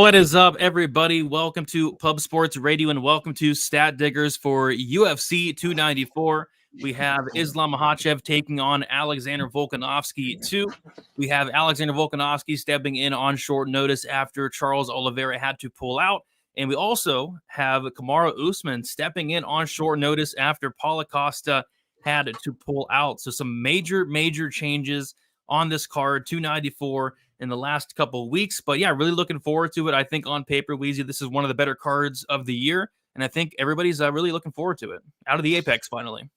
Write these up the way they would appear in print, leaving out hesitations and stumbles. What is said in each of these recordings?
What is up, everybody? Welcome to Pub Sports Radio and welcome to Stat Diggers for UFC 294. We have Islam Makhachev taking on Alexander Volkanovski 2. We have Alexander Volkanovski stepping in on short notice after Charles Oliveira had to pull out. And we also have Kamaru Usman stepping in on short notice after Paulo Costa had to pull out. So some major changes on this card, 294 in the last couple of weeks. But yeah, really looking forward to it. I think on paper, Weezy, this is one of the better cards of the year. And I think everybody's really looking forward to it. Out of the Apex, finally.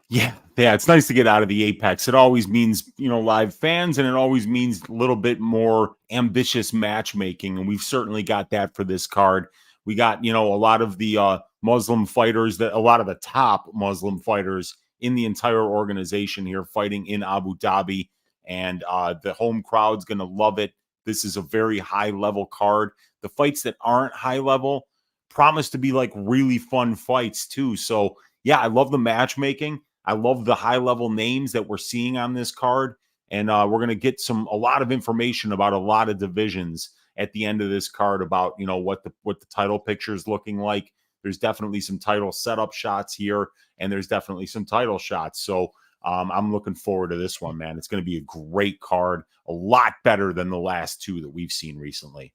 Yeah, it's nice to get out of the Apex. It always means, live fans, and it always means a little bit more ambitious matchmaking. And we've certainly got that for this card. We got, a lot of the Muslim fighters, a lot of the top Muslim fighters in the entire organization here fighting in Abu Dhabi. And the home crowd's going to love it. This is a very high-level card. The fights that aren't high-level promise to be like really fun fights too. So, yeah, I love the matchmaking. I love the high-level names that we're seeing on this card. And we're going to get a lot of information about a lot of divisions at the end of this card about, what the title picture is looking like. There's definitely some title setup shots here, and there's definitely some title shots. So, I'm looking forward to this one, man. It's going to be a great card, a lot better than the last two that we've seen recently.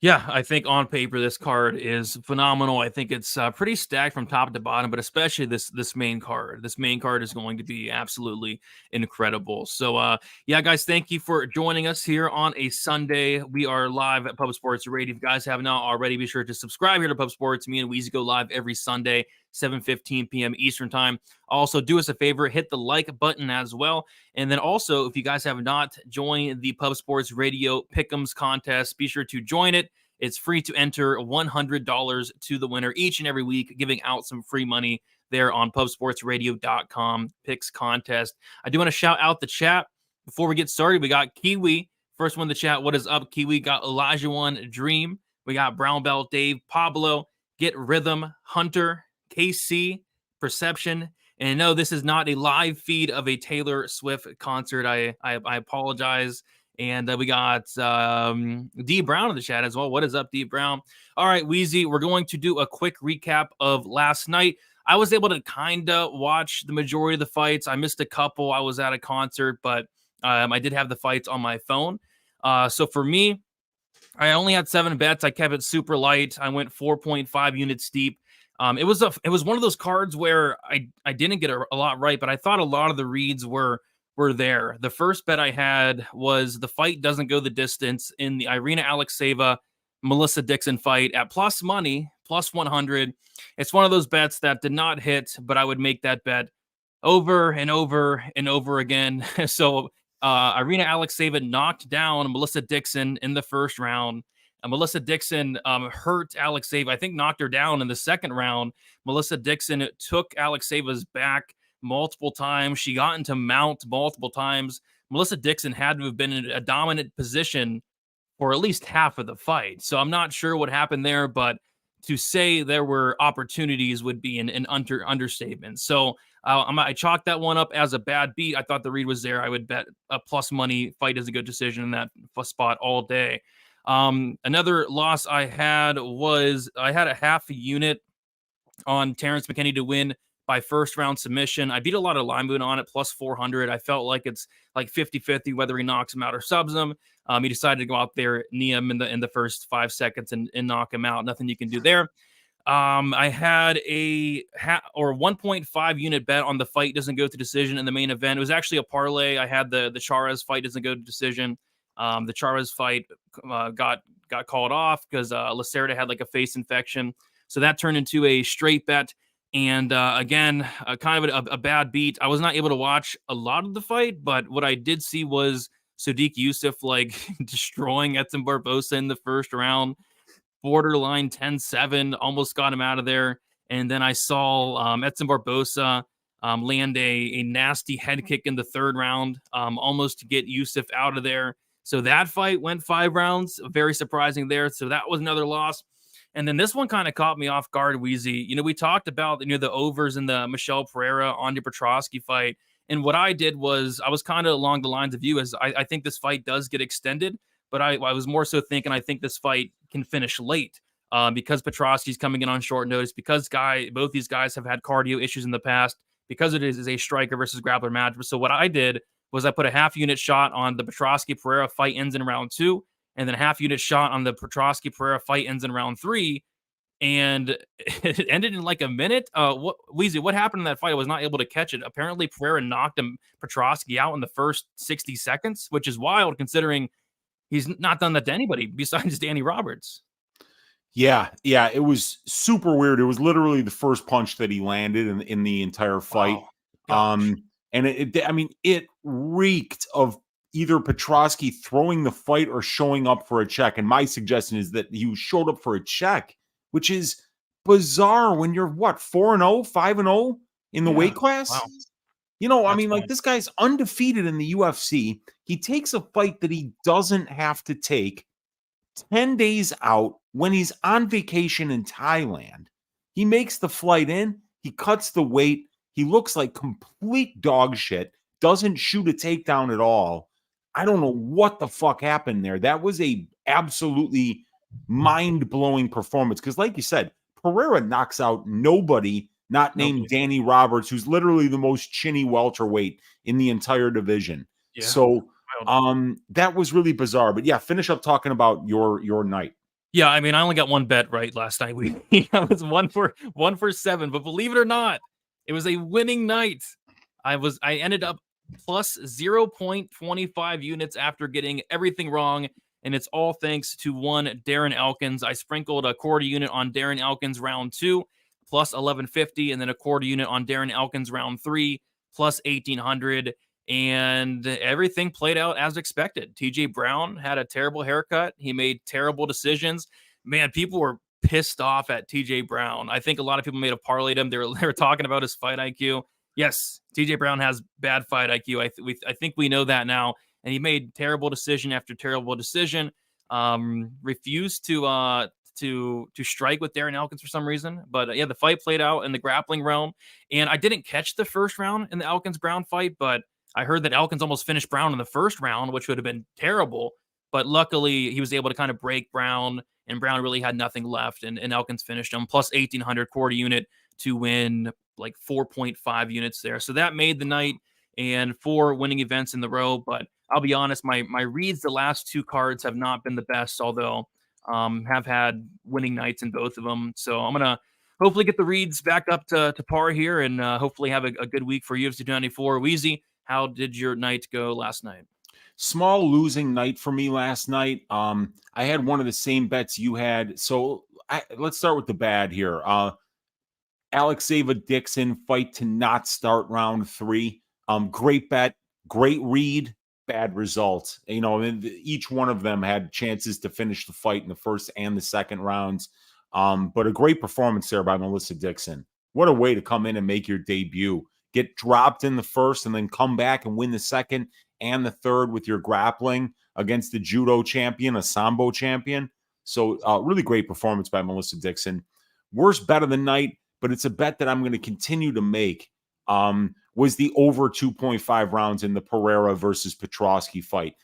Yeah, I think on paper this card is phenomenal. I think it's pretty stacked from top to bottom, but especially this main card. This main card is going to be absolutely incredible. So, yeah, guys, thank you for joining us here on a Sunday. We are live at Pub Sports Radio. If you guys have not already, be sure to subscribe here to Pub Sports. Me and Weezy go live every Sunday, 7:15 p.m. Eastern Time. Also, do us a favor, hit the like button as well. And then also, if you guys have not joined the Pub Sports Radio Pick'ems contest, be sure to join it. It's free to enter, $100 to the winner each and every week, giving out some free money there on pubsportsradio.com picks contest. I do want to shout out the chat before we get started. We got Kiwi, first one in the chat. What is up, Kiwi? Got Elijah One Dream. We got Brown Belt Dave, Pablo, Get Rhythm, Hunter, KC, Perception. And no, this is not a live feed of a Taylor Swift concert. I apologize. And we got D Brown in the chat as well. What is up, D Brown? All right, Weezy, we're going to do a quick recap of last night. I was able to kind of watch the majority of the fights. I missed a couple. I was at a concert, but I did have the fights on my phone. So for me, I only had 7 bets. I kept it super light. I went 4.5 units deep. It was one of those cards where I didn't get a lot right, but I thought a lot of the reads were there. The first bet I had was the fight doesn't go the distance in the Irina Alexeeva Melissa Dixon fight at plus money, plus 100. It's one of those bets that did not hit, but I would make that bet over and over and over again. So Irina Alexeeva knocked down Melissa Dixon in the first round. Melissa Dixon hurt Alexeeva. I think knocked her down in the second round. Melissa Dixon took Alexeeva's back multiple times. She got into mount multiple times. Melissa Dixon had to have been in a dominant position for at least half of the fight. So I'm not sure what happened there, but to say there were opportunities would be an understatement. So I chalked that one up as a bad beat. I thought the read was there. I would bet a plus money fight is a good decision in that spot all day. Another loss I had was I had a half a unit on Terrence McKinney to win by first round submission. I beat a lot of line movement on it, plus 400. I felt like it's like 50-50 whether he knocks him out or subs him. He decided to go out there, knee him in the first 5 seconds and knock him out. Nothing you can do there. I had a 1.5 unit bet on the fight doesn't go to decision in the main event. It was actually a parlay. I had the Charez fight doesn't go to decision. The Charez fight got called off because Lacerda had like a face infection. So that turned into a straight bet. And again, kind of a bad beat. I was not able to watch a lot of the fight, but what I did see was Sodiq Yusuff like destroying Edson Barbosa in the first round, borderline 10-7, almost got him out of there. And then I saw Edson Barbosa land a nasty head kick in the third round, almost to get Yusuff out of there. So that fight went 5 rounds, very surprising there. So that was another loss. And then this one kind of caught me off guard, Weezy. We talked about the overs in the Michelle Pereira, Andre Petrosky fight. And what I did was I was kind of along the lines of you as I think this fight does get extended, but I was more so thinking I think this fight can finish late because Petrosky's coming in on short notice, because both these guys have had cardio issues in the past, because it is a striker versus grappler match. So what I did was I put a half unit shot on the Petrosky-Pereira fight ends in round 2, and then a half unit shot on the Petrosky-Pereira fight ends in round 3. And it ended in like a minute. Weezy, what happened in that fight? I was not able to catch it. Apparently, Pereira knocked Petrosky out in the first 60 seconds, which is wild considering he's not done that to anybody besides Danny Roberts. Yeah, it was super weird. It was literally the first punch that he landed in the entire fight. Wow. And it reeked of either Petrosky throwing the fight or showing up for a check. And my suggestion is that he showed up for a check, which is bizarre when you're 4-0, 5-0 in the weight class. Wow. Like this guy's undefeated in the UFC. He takes a fight that he doesn't have to take 10 days out when he's on vacation in Thailand. He makes the flight in, he cuts the weight, he looks like complete dog shit, doesn't shoot a takedown at all. I don't know what the fuck happened there. That was a absolutely mind-blowing performance because, like you said, Pereira knocks out nobody not named Danny Roberts, who's literally the most chinny welterweight in the entire division. Yeah. So that was really bizarre. But yeah, finish up talking about your night. Yeah, I mean, I only got one bet right last night. I was one for 7, but believe it or not, it was a winning night. I ended up plus 0.25 units after getting everything wrong. And it's all thanks to one Darren Elkins. I sprinkled a quarter unit on Darren Elkins round 2, plus 1150, and then a quarter unit on Darren Elkins round 3, plus 1800. And everything played out as expected. TJ Brown had a terrible haircut. He made terrible decisions. Man, people were pissed off at TJ Brown. I think a lot of people may have parlayed him. They were talking about his fight IQ. Yes, TJ Brown has bad fight IQ. I think we know that now. And he made terrible decision after terrible decision. Refused to strike with Darren Elkins for some reason. But yeah, the fight played out in the grappling realm. And I didn't catch the first round in the Elkins-Brown fight, but I heard that Elkins almost finished Brown in the first round, which would have been terrible. But luckily, he was able to kind of break Brown, and Brown really had nothing left. And Elkins finished him, plus 1800 quarter unit to win like 4.5 units there. So that made the night, and 4 winning events in the row. But I'll be honest, my reads the last 2 cards have not been the best, although have had winning nights in both of them. So I'm going to hopefully get the reads back up to par here, and hopefully have a good week for UFC 294. Weezy, how did your night go last night? Small losing night for me last night. I had one of the same bets you had. So let's start with the bad here. Alexander Dixon fight to not start round 3. Great bet, great read, bad result. Each one of them had chances to finish the fight in the first and the second rounds. But a great performance there by Melissa Dixon. What a way to come in and make your debut. Get dropped in the first and then come back and win the second and the third with your grappling against the judo champion, a sambo champion. So really great performance by Melissa Dixon. Worst bet of the night, but it's a bet that I'm going to continue to make, was the over 2.5 rounds in the Pereira versus Petrosky fight.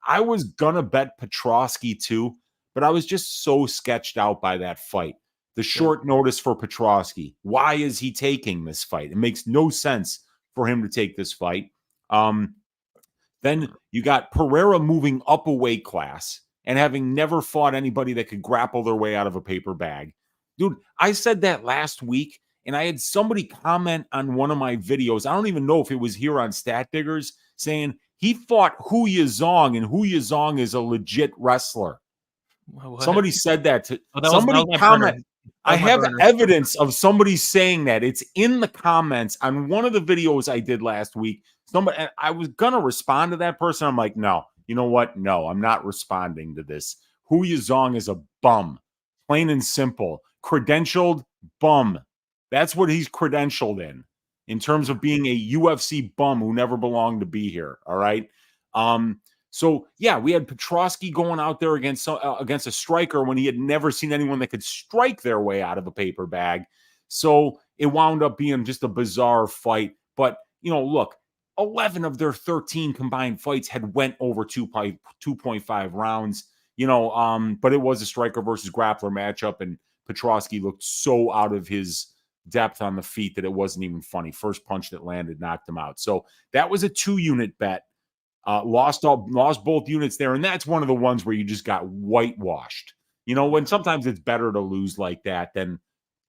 I was going to bet Petrosky too, but I was just so sketched out by that fight. The short notice for Petrosky. Why is he taking this fight? It makes no sense for him to take this fight. Then you got Pereira moving up a weight class and having never fought anybody that could grapple their way out of a paper bag. Dude, I said that last week, and I had somebody comment on one of my videos. I don't even know if it was here on Stat Diggers, saying he fought Hu Yazong, and Hu Yazong is a legit wrestler. What? Somebody said that to somebody comment. I have evidence of somebody saying that. It's in the comments on one of the videos I did last week. And I was gonna respond to that person. I'm like, no, you know what? No, I'm not responding to this. Hu Yazong is a bum, plain and simple. Credentialed bum. That's what he's credentialed in terms of being a UFC bum who never belonged to be here. All right. So yeah, we had Petrosky going out there against a striker when he had never seen anyone that could strike their way out of a paper bag. So it wound up being just a bizarre fight. But look, 11 of their 13 combined fights had went over 2.5 rounds. But it was a striker versus grappler matchup, and Petrosky looked so out of his depth on the feet that it wasn't even funny. First punch that landed knocked him out. So that was a 2-unit bet. Lost both units there, and that's one of the ones where you just got whitewashed. When sometimes it's better to lose like that than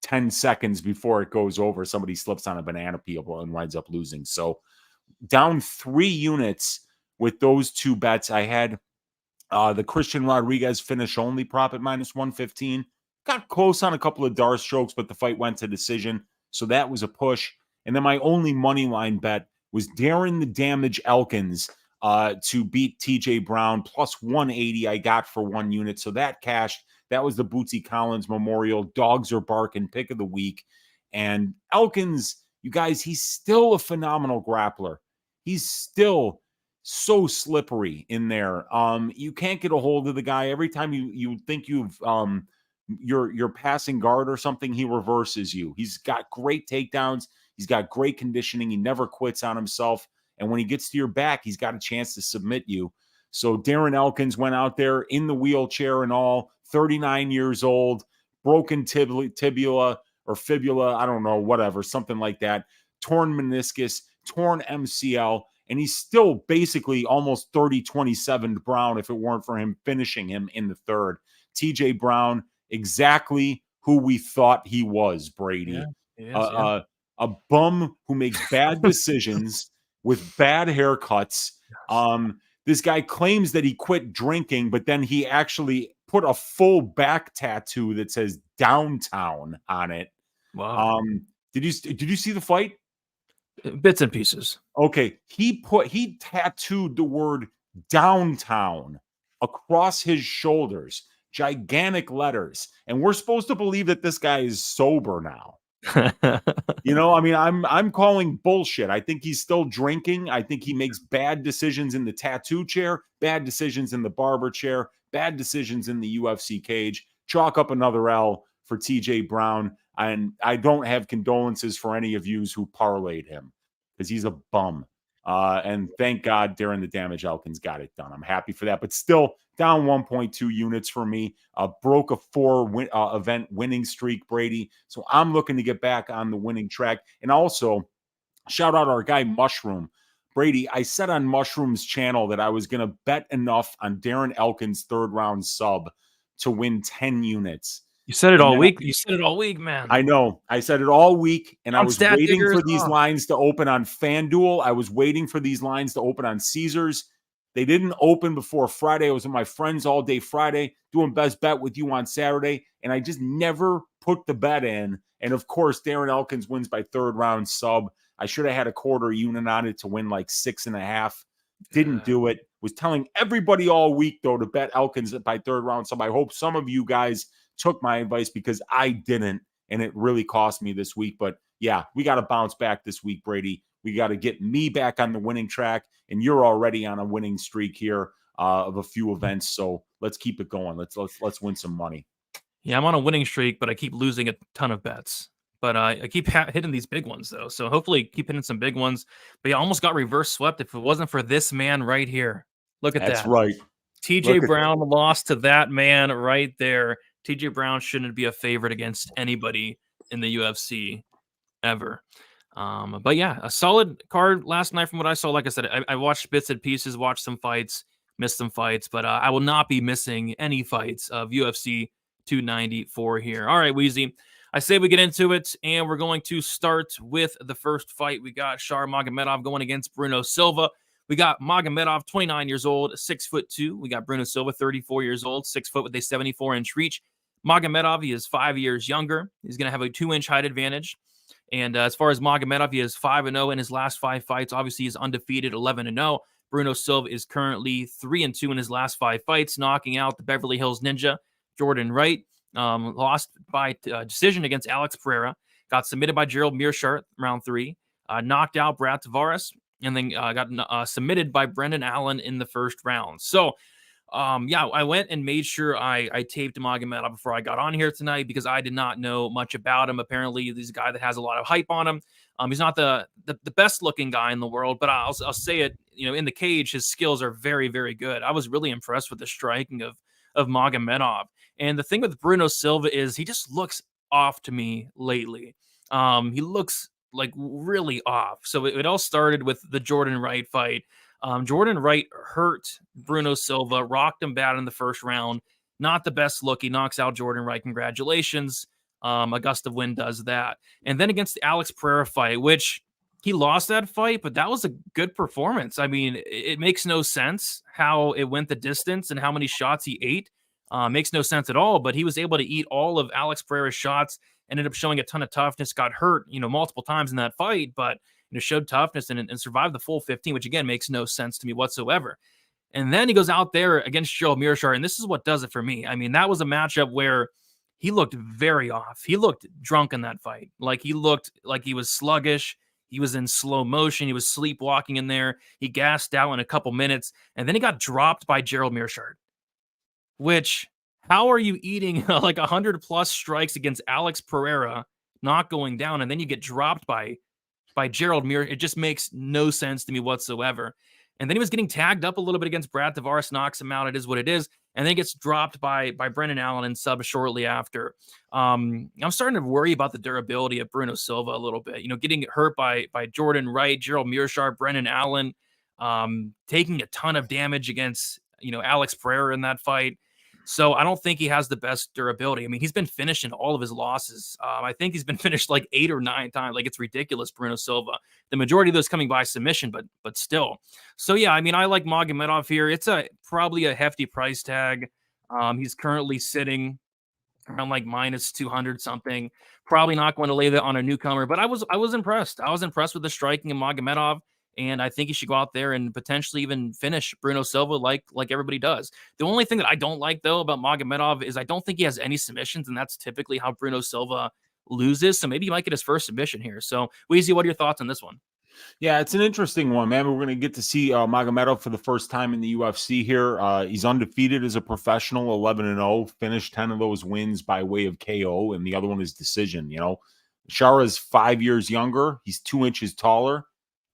10 seconds before it goes over, somebody slips on a banana peel and winds up losing. So down 3 units with those 2 bets. I had the Christian Rodriguez finish only prop at -115. Got close on a couple of dart strokes, but the fight went to decision. So that was a push. And then my only money line bet was Darren the Damage Elkins to beat TJ Brown, +180 I got for 1 unit. So that cashed. That was the Bootsy Collins Memorial Dogs Are Barking pick of the week. And Elkins, you guys, he's still a phenomenal grappler. He's still so slippery in there. You can't get a hold of the guy. Every time you think you're passing guard or something, he reverses you. He's got great takedowns. He's got great conditioning. He never quits on himself. And when he gets to your back, he's got a chance to submit you. So Darren Elkins went out there in the wheelchair and all, 39 years old, broken tibia or fibula, I don't know, whatever, something like that, torn meniscus, torn MCL, and he's still basically almost 30-27 Brown if it weren't for him finishing him in the third. TJ Brown, exactly who we thought he was, Brady. Yeah, a bum who makes bad decisions with bad haircuts. This guy claims that he quit drinking, but then he actually put a full back tattoo that says downtown on it. Wow. Did you see the fight? Bits and pieces. Okay. He tattooed the word downtown across his shoulders, gigantic letters. And we're supposed to believe that this guy is sober now. I'm calling bullshit. I think he's still drinking. I think he makes bad decisions in the tattoo chair, bad decisions in the barber chair, bad decisions in the UFC cage. Chalk up another L for TJ Brown. And I don't have condolences for any of yous who parlayed him because he's a bum. And thank God Darren the Damage Elkins got it done. I'm happy for that, but still down 1.2 units for me. Broke a 4 event winning streak, Brady. So I'm looking to get back on the winning track. And also, shout out our guy Mushroom. Brady, I said on Mushroom's channel that I was going to bet enough on Darren Elkins' 3rd round sub to win 10 units. You said it all week. You said it all week, man. I know. I said it all week, and I was waiting for these lines to open on FanDuel. I was waiting for these lines to open on Caesars. They didn't open before Friday. I was with my friends all day Friday, doing best bet with you on Saturday, and I just never put the bet in. And, of course, Darren Elkins wins by 3rd round sub. I should have had a quarter unit on it to win like 6.5. Didn't do it. Was telling everybody all week, though, to bet Elkins by 3rd round sub. I hope some of you guys took my advice because I didn't, and it really cost me this week. But yeah, we got to bounce back this week, Brady. We got to get me back on the winning track, and you're already on a winning streak here of a few events. So let's keep it going. Let's win some money. Yeah, I'm on a winning streak, but I keep losing a ton of bets. But I keep hitting these big ones though, so hopefully keep hitting some big ones. But I almost got reverse swept if it wasn't for this man right here. Look at that. That's right. TJ Brown lost to that man right there. TJ Brown shouldn't be a favorite against anybody in the UFC ever. But yeah, a solid card last night from what I saw. Like I said, I watched bits and pieces, watched some fights, missed some fights, but I will not be missing any fights of UFC 294 here. All right, Weezy. I say we get into it, and we're going to start with the first fight. We got Shar Magomedov going against Bruno Silva. We got Magomedov, 29 years old, 6'2". We got Bruno Silva, 34 years old, 6 foot with a 74-inch reach. Magomedov, he is 5 years younger. He's going to have a 2-inch height advantage. And as far as Magomedov, he is 5-0 in his last 5 fights. Obviously, he's undefeated, 11-0. Bruno Silva is currently 3-2 in his last 5 fights, knocking out the Beverly Hills Ninja, Jordan Wright. Lost by decision against Alex Pereira. Got submitted by Gerald Mearshart, round 3. Knocked out Brad Tavares. And then got submitted by Brendan Allen in the first round. So Yeah, I went and made sure I taped Magomed before I got on here tonight because I did not know much about him. Apparently, he's a guy that has a lot of hype on him. He's not the best looking guy in the world, but I'll say it. In the cage, his skills are very, very good. I was really impressed with the striking of Magomedov. And the thing with Bruno Silva is he just looks off to me lately. He looks like really off. So it all started with the Jordan Wright fight. Jordan Wright hurt Bruno Silva, rocked him bad in the first round. Not the best look. He knocks out Jordan Wright. Congratulations. A gust of wind does that. And then against the Alex Pereira fight, which he lost that fight, but that was a good performance. I mean, it makes no sense how it went the distance and how many shots he ate. Makes no sense at all, but he was able to eat all of Alex Pereira's shots, ended up showing a ton of toughness, got hurt, multiple times in that fight, but showed toughness and survived the full 15, which again makes no sense to me whatsoever. And then he goes out there against Gerald Mearshart, and this is what does it for me. I mean, that was a matchup where he looked very off. He looked drunk in that fight. Like he looked like he was sluggish. He was in slow motion. He was sleepwalking in there. He gassed out in a couple minutes, and then he got dropped by Gerald Mearshart. Which, how are you eating like 100 plus strikes against Alex Pereira, not going down, and then you get dropped by Gerald Muir? It just makes no sense to me whatsoever. And then he was getting tagged up a little bit against Brad Tavares, knocks him out. It is what it is. And then he gets dropped by Brendan Allen and sub shortly after. I'm starting to worry about the durability of Bruno Silva a little bit. Getting hurt by Jordan Wright, Gerald Mearshart, Brendan Allen, taking a ton of damage against Alex Pereira in that fight. So I don't think he has the best durability. I mean, he's been finished in all of his losses. I think he's been finished like 8 or 9 times. Like, it's ridiculous, Bruno Silva. The majority of those coming by submission, but still. So yeah, I mean, I like Magomedov here. It's probably a hefty price tag. He's currently sitting around like minus 200 something. Probably not going to lay that on a newcomer, but I was impressed. I was impressed with the striking of Magomedov. And I think he should go out there and potentially even finish Bruno Silva like everybody does. The only thing that I don't like, though, about Magomedov is I don't think he has any submissions, and that's typically how Bruno Silva loses. So maybe he might get his first submission here. So, Weezy, what are your thoughts on this one? Yeah, it's an interesting one, man. We're going to get to see Magomedov for the first time in the UFC here. He's undefeated as a professional, 11-0, finished 10 of those wins by way of KO, and the other one is decision. Shara's 5 years younger. He's 2 inches taller.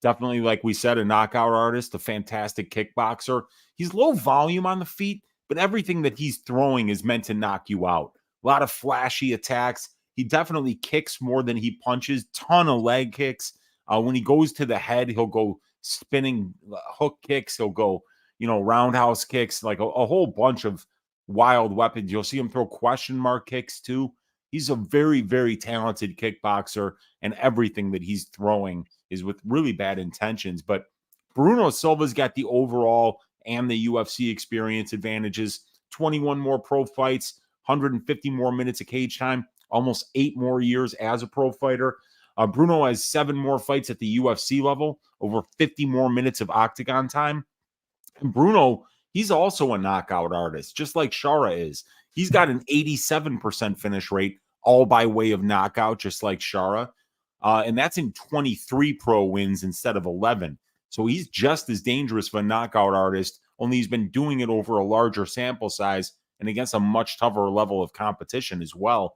Definitely, like we said, a knockout artist, a fantastic kickboxer. He's low volume on the feet, but everything that he's throwing is meant to knock you out. A lot of flashy attacks. He definitely kicks more than he punches. Ton of leg kicks. When he goes to the head, he'll go spinning hook kicks. He'll go, roundhouse kicks, like a whole bunch of wild weapons. You'll see him throw question mark kicks too. He's a very, very talented kickboxer, and everything that he's throwing is with really bad intentions. But Bruno Silva's got the overall and the UFC experience advantages. 21 more pro fights, 150 more minutes of cage time, almost 8 more years as a pro fighter. Bruno has 7 more fights at the UFC level, over 50 more minutes of octagon time. And Bruno, he's also a knockout artist, just like Shara is. He's got an 87% finish rate, all by way of knockout, just like Shara. And that's in 23 pro wins instead of 11. So he's just as dangerous of a knockout artist, only he's been doing it over a larger sample size and against a much tougher level of competition as well.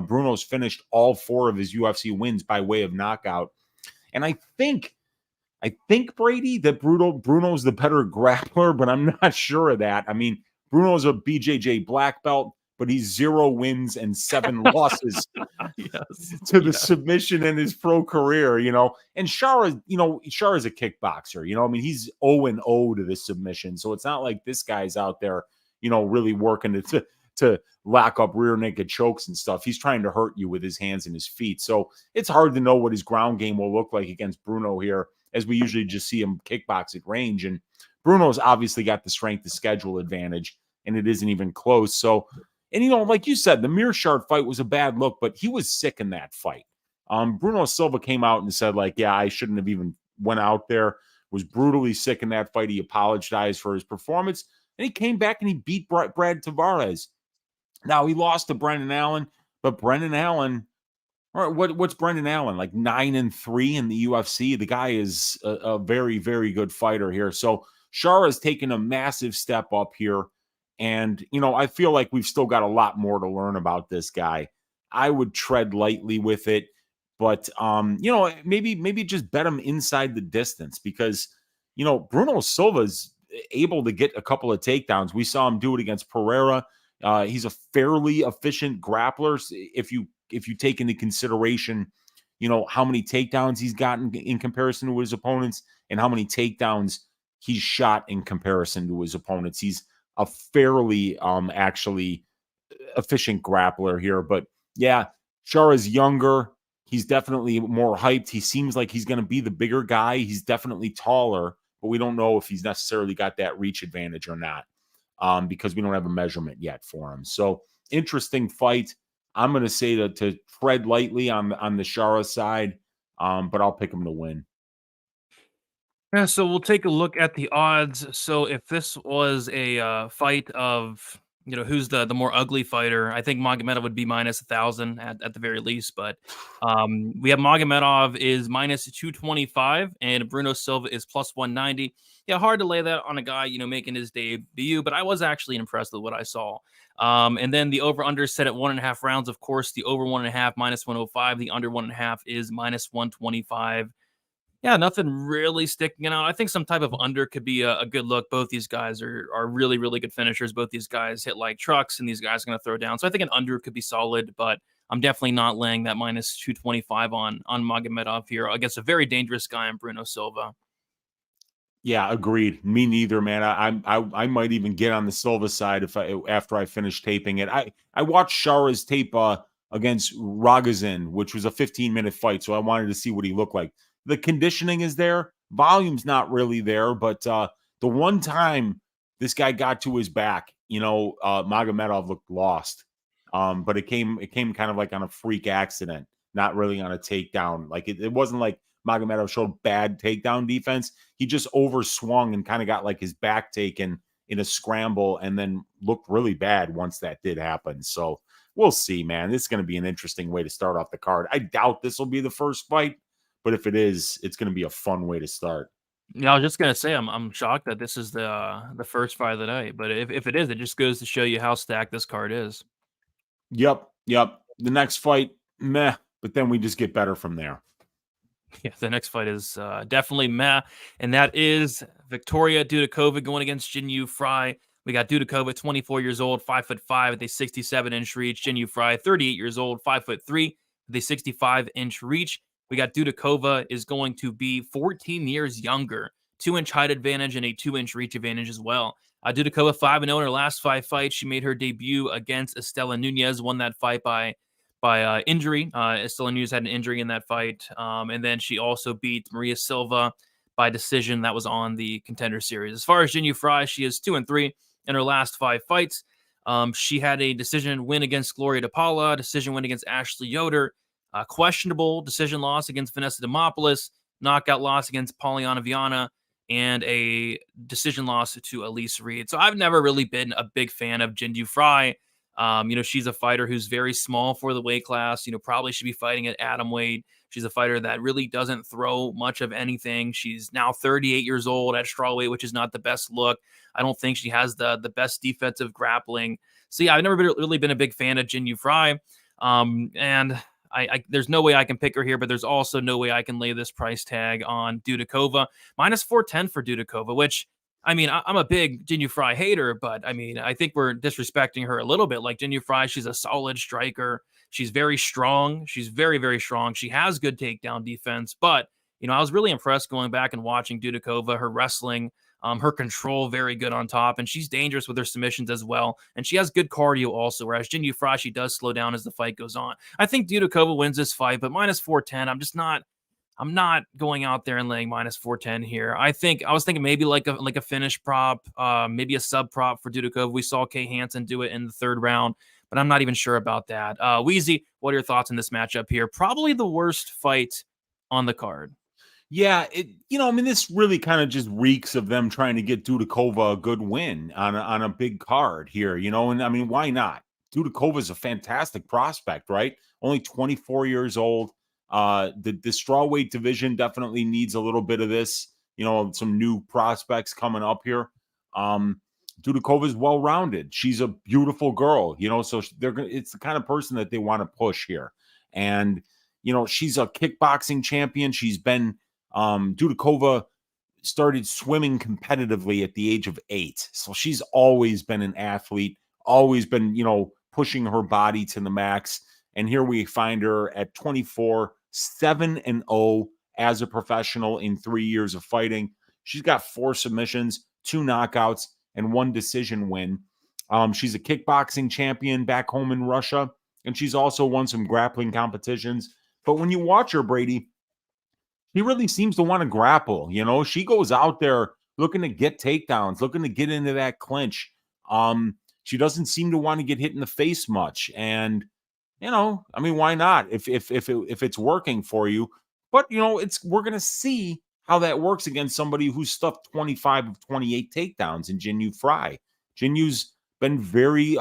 Bruno's finished all 4 of his UFC wins by way of knockout. And I think Brady, that Bruno's the better grappler, but I'm not sure of that. I mean, Bruno's a BJJ black belt, but he's 0 wins and 7 losses to the submission in his pro career, And Shara's a kickboxer, I mean, he's 0-0 to the submission. So it's not like this guy's out there, really working to lock up rear naked chokes and stuff. He's trying to hurt you with his hands and his feet. So it's hard to know what his ground game will look like against Bruno here, as we usually just see him kickbox at range. And Bruno's obviously got the strength of schedule advantage, and it isn't even close. So, and like you said, the Mearshart fight was a bad look, but he was sick in that fight. Bruno Silva came out and said, yeah, I shouldn't have even went out there. Was brutally sick in that fight. He apologized for his performance, and he came back and he beat Brad Tavares. Now, he lost to Brendan Allen, but Brendan Allen, all right, what's Brendan Allen? Like 9-3 in the UFC. The guy is a very, very good fighter here. So Shara has taken a massive step up here. And, I feel like we've still got a lot more to learn about this guy. I would tread lightly with it, but, maybe just bet him inside the distance because, Bruno Silva's able to get a couple of takedowns. We saw him do it against Pereira. He's a fairly efficient grappler. If you take into consideration, how many takedowns he's gotten in comparison to his opponents and how many takedowns he's shot in comparison to his opponents. He's a fairly actually efficient grappler here. But yeah, Chara's younger. He's definitely more hyped. He seems like he's going to be the bigger guy. He's definitely taller, but we don't know if he's necessarily got that reach advantage or not because we don't have a measurement yet for him. So interesting fight. I'm going to say to tread lightly on the Chara side, but I'll pick him to win. Yeah, so we'll take a look at the odds. So if this was a fight of who's the more ugly fighter, I think Magomed would be minus 1,000 at the very least. But we have Magomedov is minus 225 and Bruno Silva is plus 190. Yeah, hard to lay that on a guy making his debut, but I was actually impressed with what I saw. And then the over under set at 1.5 rounds. Of course, the over 1.5 minus 105. The under 1.5 is minus 125. Yeah, nothing really sticking out. I think some type of under could be a good look. Both these guys are really, really good finishers. Both these guys hit like trucks, and these guys are going to throw down. So I think an under could be solid, but I'm definitely not laying that minus 225 on Magomedov here against a very dangerous guy in Bruno Silva. Yeah, agreed. Me neither, man. I might even get on the Silva side after I finish taping it. I watched Chara's tape against Rogozin, which was a 15-minute fight, so I wanted to see what he looked like. The conditioning is there. Volume's not really there, but the one time this guy got to his back, Magomedov looked lost. But it came kind of like on a freak accident, not really on a takedown. Like it wasn't like Magomedov showed bad takedown defense. He just overswung and kind of got like his back taken in a scramble and then looked really bad once that did happen. So we'll see, man. This is going to be an interesting way to start off the card. I doubt this will be the first fight, but if it is, it's going to be a fun way to start. Yeah, I was just gonna say I'm shocked that this is the first fight of the night, but if it is, it just goes to show you how stacked this card is. Yep. The next fight, meh, but then we just get better from there. Yeah, the next fight is definitely meh, and that is Victoria Dudakova going against Jinyu Fry. We got Dudakova, 24 years old, 5'5" with a 67-inch reach. Jinyu Fry, 38 years old, 5'3" with a 65-inch reach. We got Dudakova is going to be 14 years younger, 2-inch height advantage and a 2-inch reach advantage as well. Dudakova 5-0 in her last 5 fights. She made her debut against Estela Nunez, won that fight by injury. Estela Nunez had an injury in that fight. And then she also beat Maria Silva by decision. That was on the Contender Series. As far as Jinyu Fry, she is 2-3 in her last 5 fights. She had a decision win against Gloria DePaula, decision win against Ashley Yoder, questionable decision loss against Vanessa Demopoulos, knockout loss against Polyana Viana, and a decision loss to Elise Reed. So I've never really been a big fan of Jinyu Fry. She's a fighter who's very small for the weight class, probably should be fighting at atom weight. She's a fighter that really doesn't throw much of anything. She's now 38 years old at strawweight, which is not the best look. I don't think she has the best defensive grappling. So yeah, I've never really been a big fan of Jinyu Fry. And I there's no way I can pick her here, but there's also no way I can lay this price tag on Dudakova. Minus 410 for Dudakova, which, I mean, I'm a big Jinyu Fry hater, but I mean, I think we're disrespecting her a little bit. Like Jinyu Fry, she's a solid striker. She's very strong. She's very, very strong. She has good takedown defense, but, I was really impressed going back and watching Dudakova, her wrestling, her control, very good on top, and she's dangerous with her submissions as well. And she has good cardio also, whereas Jinyu Fry, she does slow down as the fight goes on. I think Dudakova wins this fight, but minus 410, I'm not going out there and laying minus 410 here. I was thinking maybe like a finish prop, maybe a sub prop for Dudakova. We saw Kay Hansen do it in the 3rd round, but I'm not even sure about that. Weezy, what are your thoughts on this matchup here? Probably the worst fight on the card. Yeah, this really kind of just reeks of them trying to get Dudakova a good win on a big card here, and I mean, why not? Dudakova is a fantastic prospect, right? Only 24 years old. The strawweight division definitely needs a little bit of this, some new prospects coming up here. Dudakova's well-rounded. She's a beautiful girl, so it's the kind of person that they want to push here. And, she's a kickboxing champion. She's been, Dudakova started swimming competitively at the age of 8. So she's always been an athlete, always been, pushing her body to the max. And here we find her at 24, 7-0 as a professional in 3 years of fighting. She's got 4 submissions, 2 knockouts, and 1 decision win. She's a kickboxing champion back home in Russia, and she's also won some grappling competitions. But when you watch her, Brady, she really seems to want to grapple. She goes out there looking to get takedowns, looking to get into that clinch. She doesn't seem to want to get hit in the face much. And, why not if it's working for you? But, we're going to see how that works against somebody who's stuffed 25 of 28 takedowns in Jinh Yu Frey. Jinh Yu's been very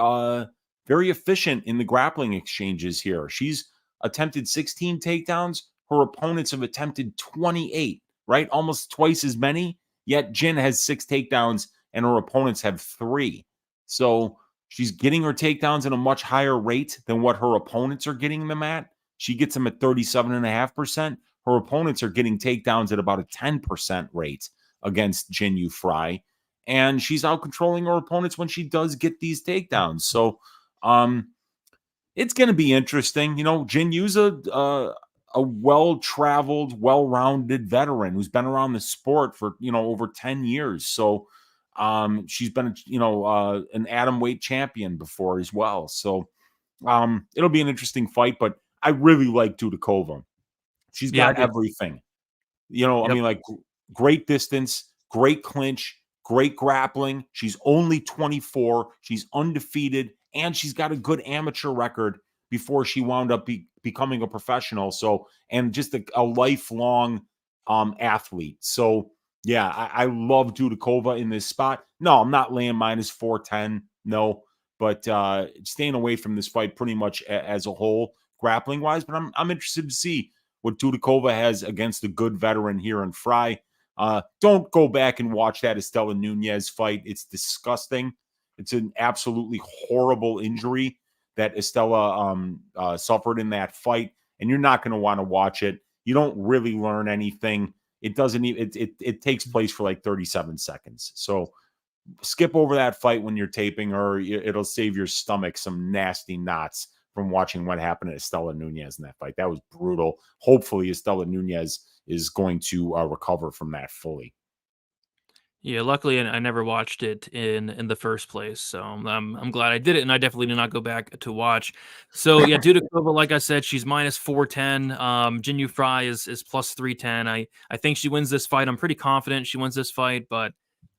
efficient in the grappling exchanges here. She's attempted 16 takedowns. Her opponents have attempted 28, right? Almost twice as many. Yet Jinh has 6 takedowns and her opponents have 3. So she's getting her takedowns at a much higher rate than what her opponents are getting them at. She gets them at 37.5%. Her opponents are getting takedowns at about a 10% rate against Jinh Yu Frey. And she's out controlling her opponents when she does get these takedowns. So it's going to be interesting. Jinh Yu's a well-traveled, well-rounded veteran who's been around the sport for, over 10 years. So she's been, an atomweight champion before as well. So it'll be an interesting fight, but I really like Dudakova. She's got everything, yep. Great distance, great clinch, great grappling. She's only 24. She's undefeated, and she's got a good amateur record before she wound up becoming a professional. So, and just a lifelong athlete. So, yeah, I love Dudakova in this spot. No, I'm not laying minus 410. No, but staying away from this fight pretty much as a whole, grappling wise. But I'm interested to see what Dudakova has against a good veteran here in Frey. Don't go back and watch that Estela Nunez fight. It's disgusting. It's an absolutely horrible injury that Estela suffered in that fight, and you're not going to want to watch it. You don't really learn anything. It doesn't even, it takes place for like 37 seconds. So skip over that fight when you're taping, or it'll save your stomach some nasty knots from watching what happened to Estela Nunez in that fight. That was brutal. Hopefully Estela Nunez is going to recover from that fully. Yeah, luckily I never watched it in the first place, so I'm glad I did it, and I definitely did not go back to watch. So yeah, Dudakova, like I said, she's minus 410. Jinh Yu Frey is plus 310. I think she wins this fight. I'm pretty confident she wins this fight, but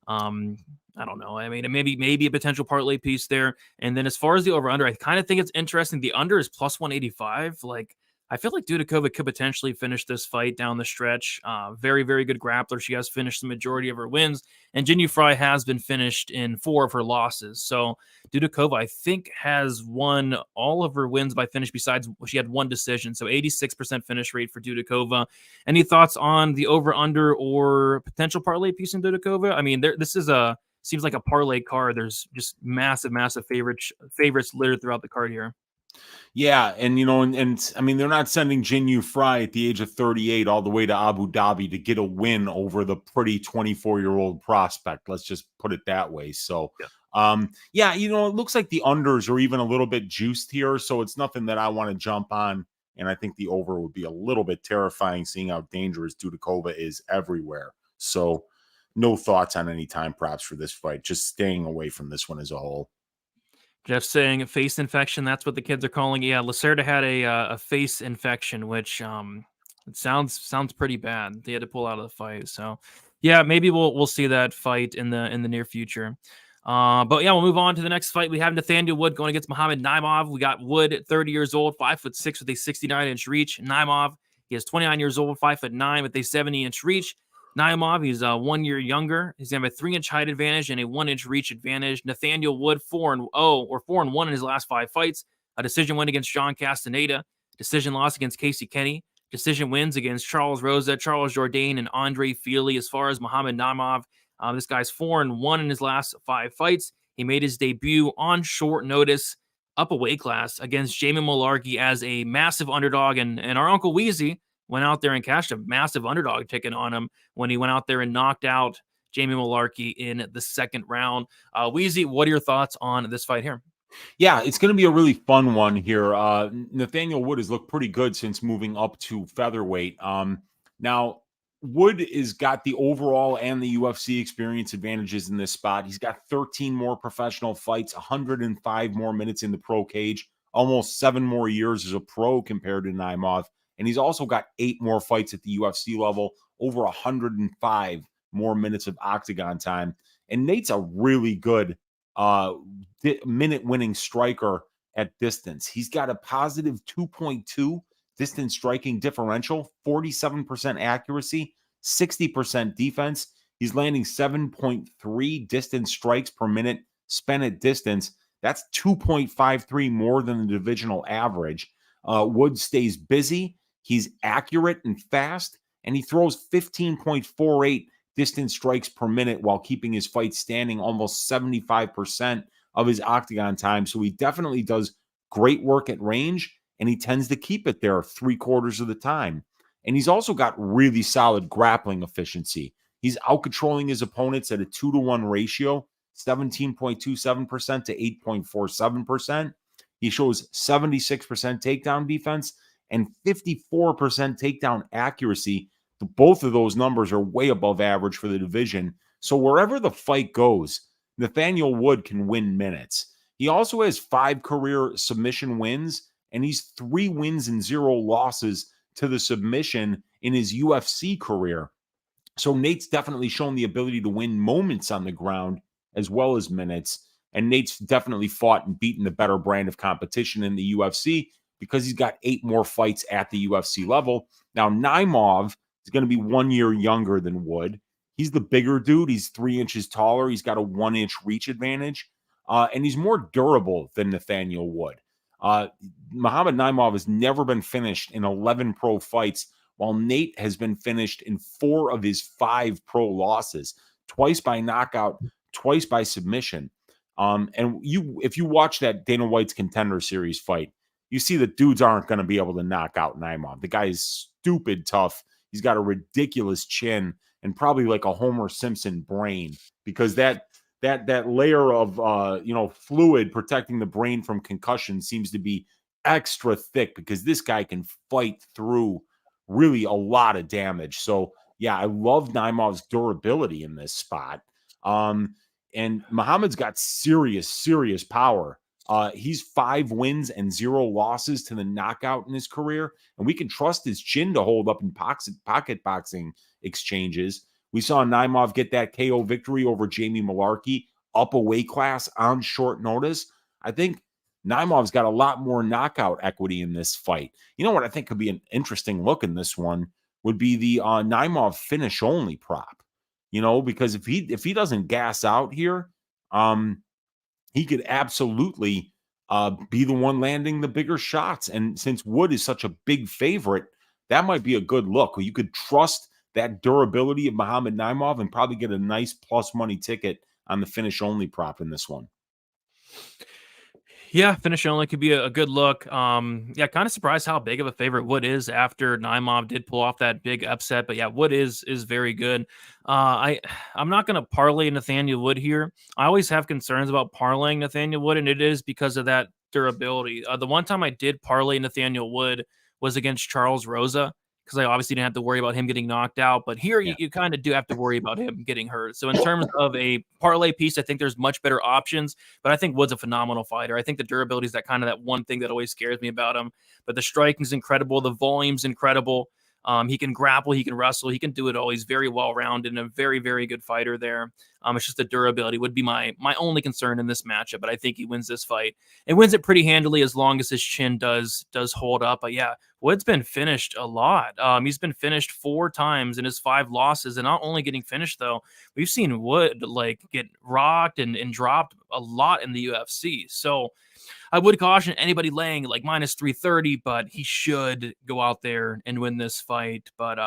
I don't know. I mean, maybe a potential parlay piece there. And then as far as the over under, I kind of think it's interesting. The under is plus 185. Like, I feel like Dudakova could potentially finish this fight down the stretch. Very, very good grappler. She has finished the majority of her wins, and Jinh Yu Frey has been finished in 4 of her losses. So Dudakova, I think, has won all of her wins by finish. Besides, she had 1 decision. So 86% finish rate for Dudakova. Any thoughts on the over under or potential parlay piece in Dudakova? I mean, this is seems like a parlay card. There's just massive favorites littered throughout the card here. Yeah, and and I mean, they're not sending Jinh Yu Frey at the age of 38 all the way to Abu Dhabi to get a win over the pretty 24-year-old prospect. Let's just put it that way. So, yeah, it looks like the unders are even a little bit juiced here, so it's nothing that I want to jump on. And I think the over would be a little bit terrifying, seeing how dangerous Dudakova is everywhere. So, no thoughts on any time props for this fight. Just staying away from this one as a whole. Jeff saying face infection. That's what the kids are calling it. Yeah, Lacerda had a face infection, which it sounds pretty bad. They had to pull out of the fight. So yeah, maybe we'll see that fight in the near future. But yeah, we'll move on to the next fight. We have Nathaniel Wood going against Mohammad Naimov. We got Wood, 30 years old, 5'6" with a 69-inch reach. Naimov, he is 29 years old, 5'9" with a 70-inch reach. Naimov, he's 1 year younger. He's going to have a 3-inch height advantage and a 1-inch reach advantage. Nathaniel Wood, 4-0 or 4-1 in his last 5 fights. A decision win against John Castaneda. Decision loss against Casey Kenny. Decision wins against Charles Rosa, Charles Jourdain, and Andre Feely. As far as Mohammad Naimov, This guy's 4-1 in his last 5 fights. He made his debut on short notice up a weight class against Jamie Mullarkey as a massive underdog. And our Uncle Weezy went out there and cashed a massive underdog ticket on him when he went out there and knocked out Jamie Mullarkey in the 2nd round. Weezy, what are your thoughts on this fight here? Yeah, it's going to be a really fun one here. Nathaniel Wood has looked pretty good since moving up to featherweight. Now, Wood has got the overall and the UFC experience advantages in this spot. He's got 13 more professional fights, 105 more minutes in the pro cage, almost 7 more years as a pro compared to Naimov. And he's also got 8 more fights at the UFC level, over 105 more minutes of octagon time. And Nate's a really good minute winning striker at distance. He's got a positive 2.2 distance striking differential, 47% accuracy, 60% defense. He's landing 7.3 distance strikes per minute spent at distance. That's 2.53 more than the divisional average. Wood stays busy. He's accurate and fast, and he throws 15.48 distance strikes per minute while keeping his fight standing almost 75% of his octagon time. So he definitely does great work at range, and he tends to keep it there 3/4 of the time. And he's also got really solid grappling efficiency. He's out-controlling his opponents at a 2-to-1 ratio, 17.27% to 8.47%. He shows 76% takedown defense and 54% takedown accuracy. Both of those numbers are way above average for the division. So wherever the fight goes, Nathaniel Wood can win minutes. He also has 5 career submission wins, and he's 3 wins and 0 losses to the submission in his UFC career. So Nate's definitely shown the ability to win moments on the ground as well as minutes. And Nate's definitely fought and beaten the better brand of competition in the UFC because he's got 8 more fights at the UFC level. Now, Naimov is going to be 1 year younger than Wood. He's the bigger dude. He's 3 inches taller. He's got a 1-inch reach advantage. And he's more durable than Nathaniel Wood. Mohammad Naimov has never been finished in 11 pro fights, while Nate has been finished in 4 of his 5 pro losses, twice by knockout, twice by submission. And if you watch that Dana White's Contender Series fight, you see that dudes aren't going to be able to knock out Naimov. The guy is stupid tough. He's got a ridiculous chin and probably like a Homer Simpson brain, because that layer of fluid protecting the brain from concussion seems to be extra thick, because this guy can fight through really a lot of damage. So yeah, I love Naimov's durability in this spot. And Muhammad's got serious power. He's 5 wins and 0 losses to the knockout in his career, and we can trust his chin to hold up in pocket boxing exchanges. We saw Naimov get that KO victory over Jamie Mullarkey up a weight class on short notice. I think Naimov's got a lot more knockout equity in this fight. You know what I think could be an interesting look in this one would be the Naimov finish only prop. Because if he doesn't gas out here, he could absolutely be the one landing the bigger shots. And since Wood is such a big favorite, that might be a good look. You could trust that durability of Mohammad Naimov and probably get a nice plus money ticket on the finish only prop in this one. Yeah, finish only could be a good look. Kind of surprised how big of a favorite Wood is after Naimov did pull off that big upset. But yeah, Wood is very good. I'm not going to parlay Nathaniel Wood here. I always have concerns about parlaying Nathaniel Wood, and it is because of that durability. The one time I did parlay Nathaniel Wood was against Charles Rosa, because I obviously didn't have to worry about him getting knocked out. But here you kind of do have to worry about him getting hurt. So in terms of a parlay piece, I think there's much better options. But I think Wood's a phenomenal fighter. I think the durability is that one thing that always scares me about him. But the striking's incredible. The volume's incredible. He can grapple, he can wrestle, he can do it all. He's very well-rounded and a very, very good fighter there. It's just the durability would be my only concern in this matchup, but I think he wins this fight and wins it pretty handily as long as his chin does hold up. But yeah, Wood's been finished a lot. He's been finished 4 times in his 5 losses, and not only getting finished though, we've seen Wood get rocked and dropped a lot in the UFC. So I would caution anybody laying like minus 330, but he should go out there and win this fight. But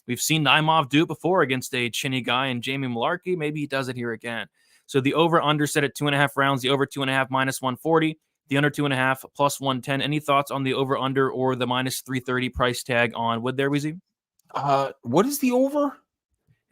we've seen Naimov do it before against a chinny guy and Jamie Malarkey. Maybe he does it here again. So the over-under set at 2.5 rounds, the over 2.5 minus 140, the under 2.5 plus 110. Any thoughts on the over-under or the minus 330 price tag on Wood there, Weezy? What is the over?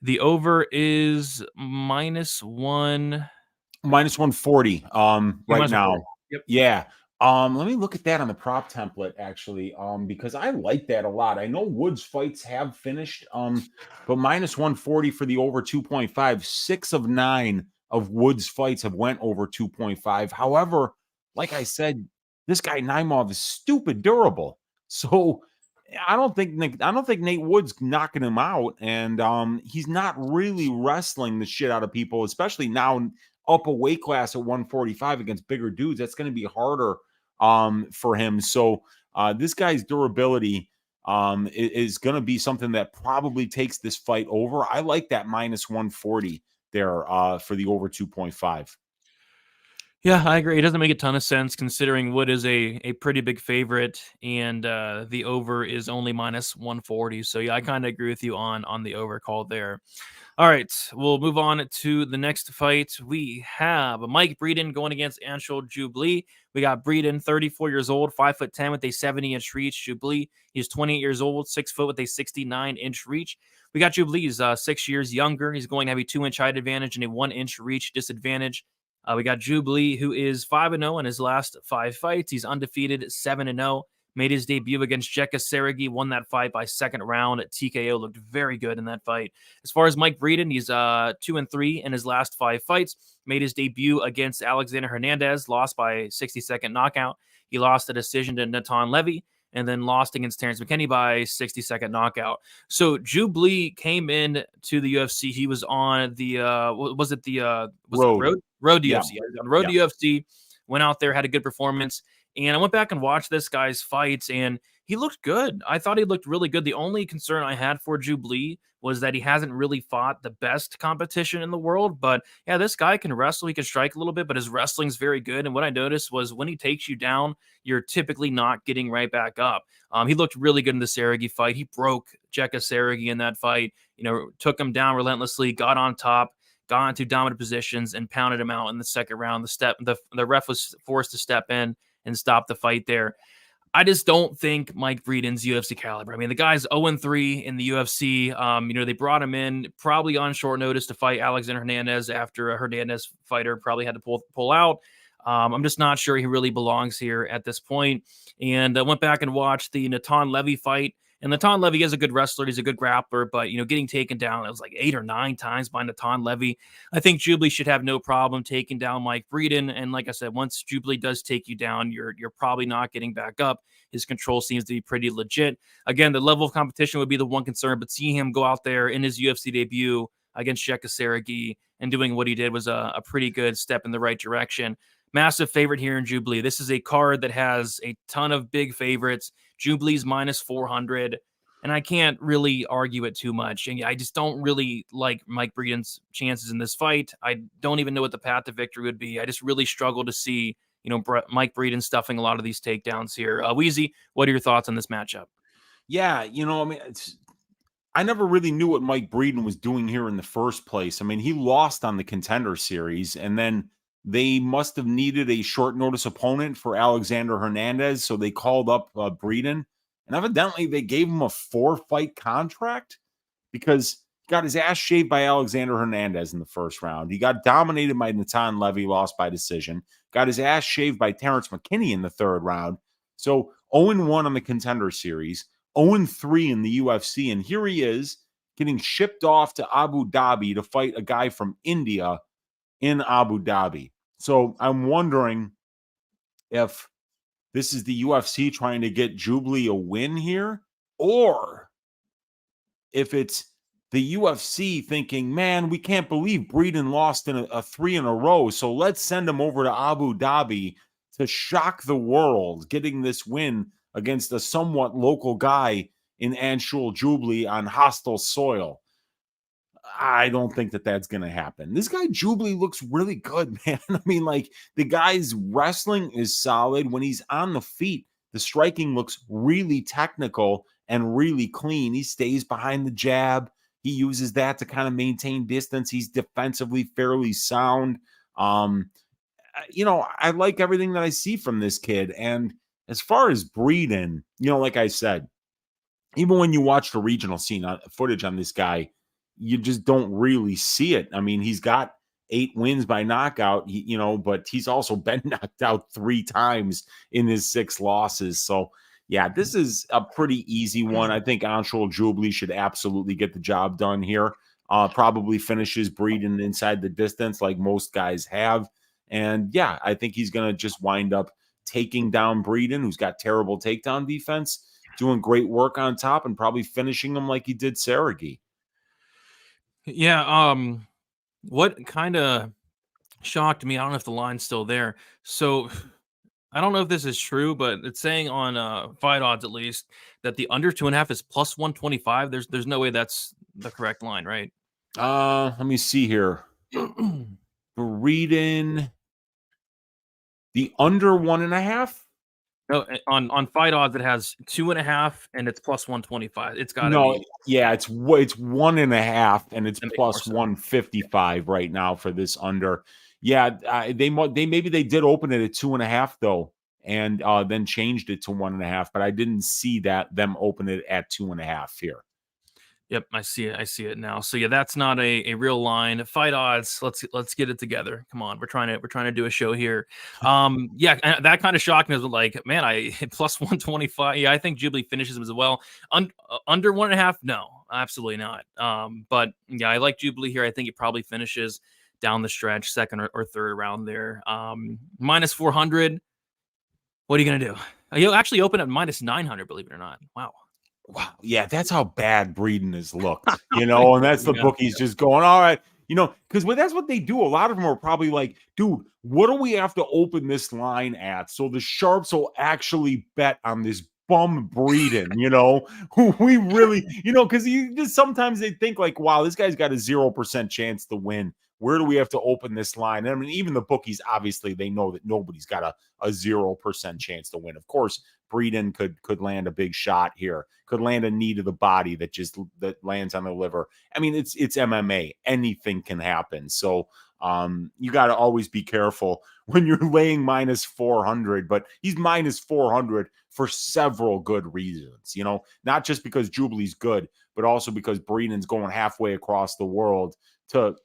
The over is minus 140 right now. Yep. Yeah. Let me look at that on the prop template actually, because I like that a lot. I know Wood's fights have finished, but minus 140 for the over 2.5. 6 of 9 of Wood's fights have went over 2.5. However, like I said, this guy Naimov is stupid durable. So I don't think Nate Wood's knocking him out, and he's not really wrestling the shit out of people, especially now up a weight class at 145 against bigger dudes. That's going to be harder for him. So this guy's durability is going to be something that probably takes this fight over. I like that minus 140 there for the over 2.5. Yeah, I agree. It doesn't make a ton of sense considering Wood is a pretty big favorite, and the over is only minus 140. So yeah, I kind of agree with you on the over call there. All right, we'll move on to the next fight. We have Mike Breeden going against Anshul Jubli. We got Breeden, 34 years old, 5'10" with a 70-inch reach. Jubli, he's 28 years old, 6 foot with a 69-inch reach. We got Jubli, he's 6 years younger. He's going to have a 2-inch height advantage and a 1-inch reach disadvantage. We got Jubli, who is 5-0 in his last 5 fights. He's undefeated, 7-0. Made his debut against Jekka Seregi, won that fight by second round at TKO. Looked very good in that fight. As far as Mike Breeden, he's 2-3 in his last 5 fights. Made his debut against Alexander Hernandez, lost by 60-second knockout. He lost a decision to Natan Levy, and then lost against Terrence McKinney by 60-second knockout. So Jubli came in to the UFC. He was on the Road to UFC. On Road to UFC, went out there, had a good performance. And I went back and watched this guy's fights, and he looked good. I thought he looked really good. The only concern I had for Jubli was that he hasn't really fought the best competition in the world. But yeah, this guy can wrestle. He can strike a little bit, but his wrestling's very good. And what I noticed was when he takes you down, you're typically not getting right back up. He looked really good in the Seregi fight. He broke Jekka Seregi in that fight, took him down relentlessly, got on top, got into dominant positions, and pounded him out in the second round. The ref was forced to step in and stop the fight there. I just don't think Mike Breeden's UFC caliber. I mean, the guy's 0-3 in the UFC. They brought him in probably on short notice to fight Alexander Hernandez after a Hernandez fighter probably had to pull out. I'm just not sure he really belongs here at this point. And I went back and watched the Natan Levy fight. And Natan Levy is a good wrestler. He's a good grappler, but, getting taken down, it was like 8 or 9 times by Natan Levy. I think Jubli should have no problem taking down Mike Breeden. And like I said, once Jubli does take you down, you're probably not getting back up. His control seems to be pretty legit. Again, the level of competition would be the one concern, but seeing him go out there in his UFC debut against Jekka Seregi and doing what he did was a pretty good step in the right direction. Massive favorite here in Jubli. This is a card that has a ton of big favorites. Jubli's minus 400, and I can't really argue it too much. And I just don't really like Mike Breeden's chances in this fight. I don't even know what the path to victory would be. I just really struggle to see, Mike Breeden stuffing a lot of these takedowns here. Weezy, what are your thoughts on this matchup? Yeah, I never really knew what Mike Breeden was doing here in the first place. I mean, he lost on the Contender Series, and then they must have needed a short notice opponent for Alexander Hernandez, so they called up Breeden. And evidently, they gave him a 4-fight contract because he got his ass shaved by Alexander Hernandez in the first round. He got dominated by Natan Levy, lost by decision. Got his ass shaved by Terrence McKinney in the third round. So 0-1 on the Contender Series, 0-3 in the UFC. And here he is getting shipped off to Abu Dhabi to fight a guy from India in Abu Dhabi. So I'm wondering if this is the UFC trying to get Jubli a win here, or if it's the UFC thinking, man, we can't believe Breeden lost in a 3 in a row, so let's send him over to Abu Dhabi to shock the world, getting this win against a somewhat local guy in Anshul Jubli on hostile soil. I don't think that that's going to happen. This guy Jubilee looks really good, man. I mean, like, the guy's wrestling is solid. When he's on the feet, the striking looks really technical and really clean. He stays behind the jab. He uses that to kind of maintain distance. He's defensively fairly sound. I like everything that I see from this kid. And as far as Breeden, like I said, even when you watch the regional scene footage on this guy, you just don't really see it. I mean, he's got 8 wins by knockout, but he's also been knocked out 3 times in his 6 losses. So, yeah, this is a pretty easy one. I think Anshul Jubilee should absolutely get the job done here. Probably finishes Breeden inside the distance like most guys have. And, yeah, I think he's going to just wind up taking down Breeden, who's got terrible takedown defense, doing great work on top, and probably finishing him like he did Sergey. Yeah, what kind of shocked me, I don't know if the line's still there. So I don't know if this is true, but it's saying on Fight Odds at least that the under 2.5 is plus 125. There's no way that's the correct line, right? Let me see here. Breeden, the under 1.5. No, on Fight Odds it has 2.5 and it's plus 125. It's got to be. Yeah, it's 1.5 and it's plus 155 right now for this under. Yeah, maybe they did open it at 2.5 though, and then changed it to 1.5. But I didn't see them open it at 2.5 here. Yep, I see it. I see it now. So yeah, that's not a real line. Fight Odds. Let's get it together. Come on, we're trying to do a show here. Yeah, that kind of shocked me. I was like, man, I plus 125. Yeah, I think Jubilee finishes him as well. Under 1.5, no, absolutely not. But yeah, I like Jubilee here. I think he probably finishes down the stretch, second or third round there. Minus 400. What are you gonna do? You'll actually open at minus 900. Believe it or not. Wow. Yeah, that's how bad Breeden has looked, and that's the bookies just going, all right, because that's what they do. A lot of them are probably like, dude, what do we have to open this line at? So the sharps will actually bet on this bum Breeden, who we really, because you just sometimes they think like, wow, this guy's got a 0% chance to win. Where do we have to open this line? I mean, even the bookies, obviously, they know that nobody's got a 0% chance to win. Of course, Breeden could land a big shot here, could land a knee to the body that lands on the liver. I mean, it's MMA. Anything can happen. So you got to always be careful when you're laying minus 400, but he's minus 400 for several good reasons, not just because Jubilee's good, but also because Breeden's going halfway across the world to,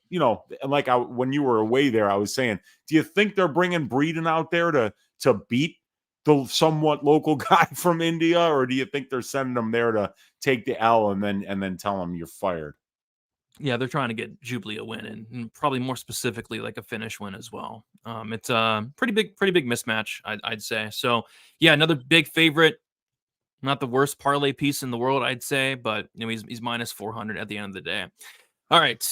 like when you were away there, I was saying, do you think they're bringing Breeden out there to beat the somewhat local guy from India, or do you think they're sending him there to take the L and then tell him you're fired? Yeah, they're trying to get Jubilee a win, and probably more specifically like a finish win as well. It's a pretty big mismatch, I'd say. So yeah, another big favorite. Not the worst parlay piece in the world, I'd say, but he's minus 400 at the end of the day. All right,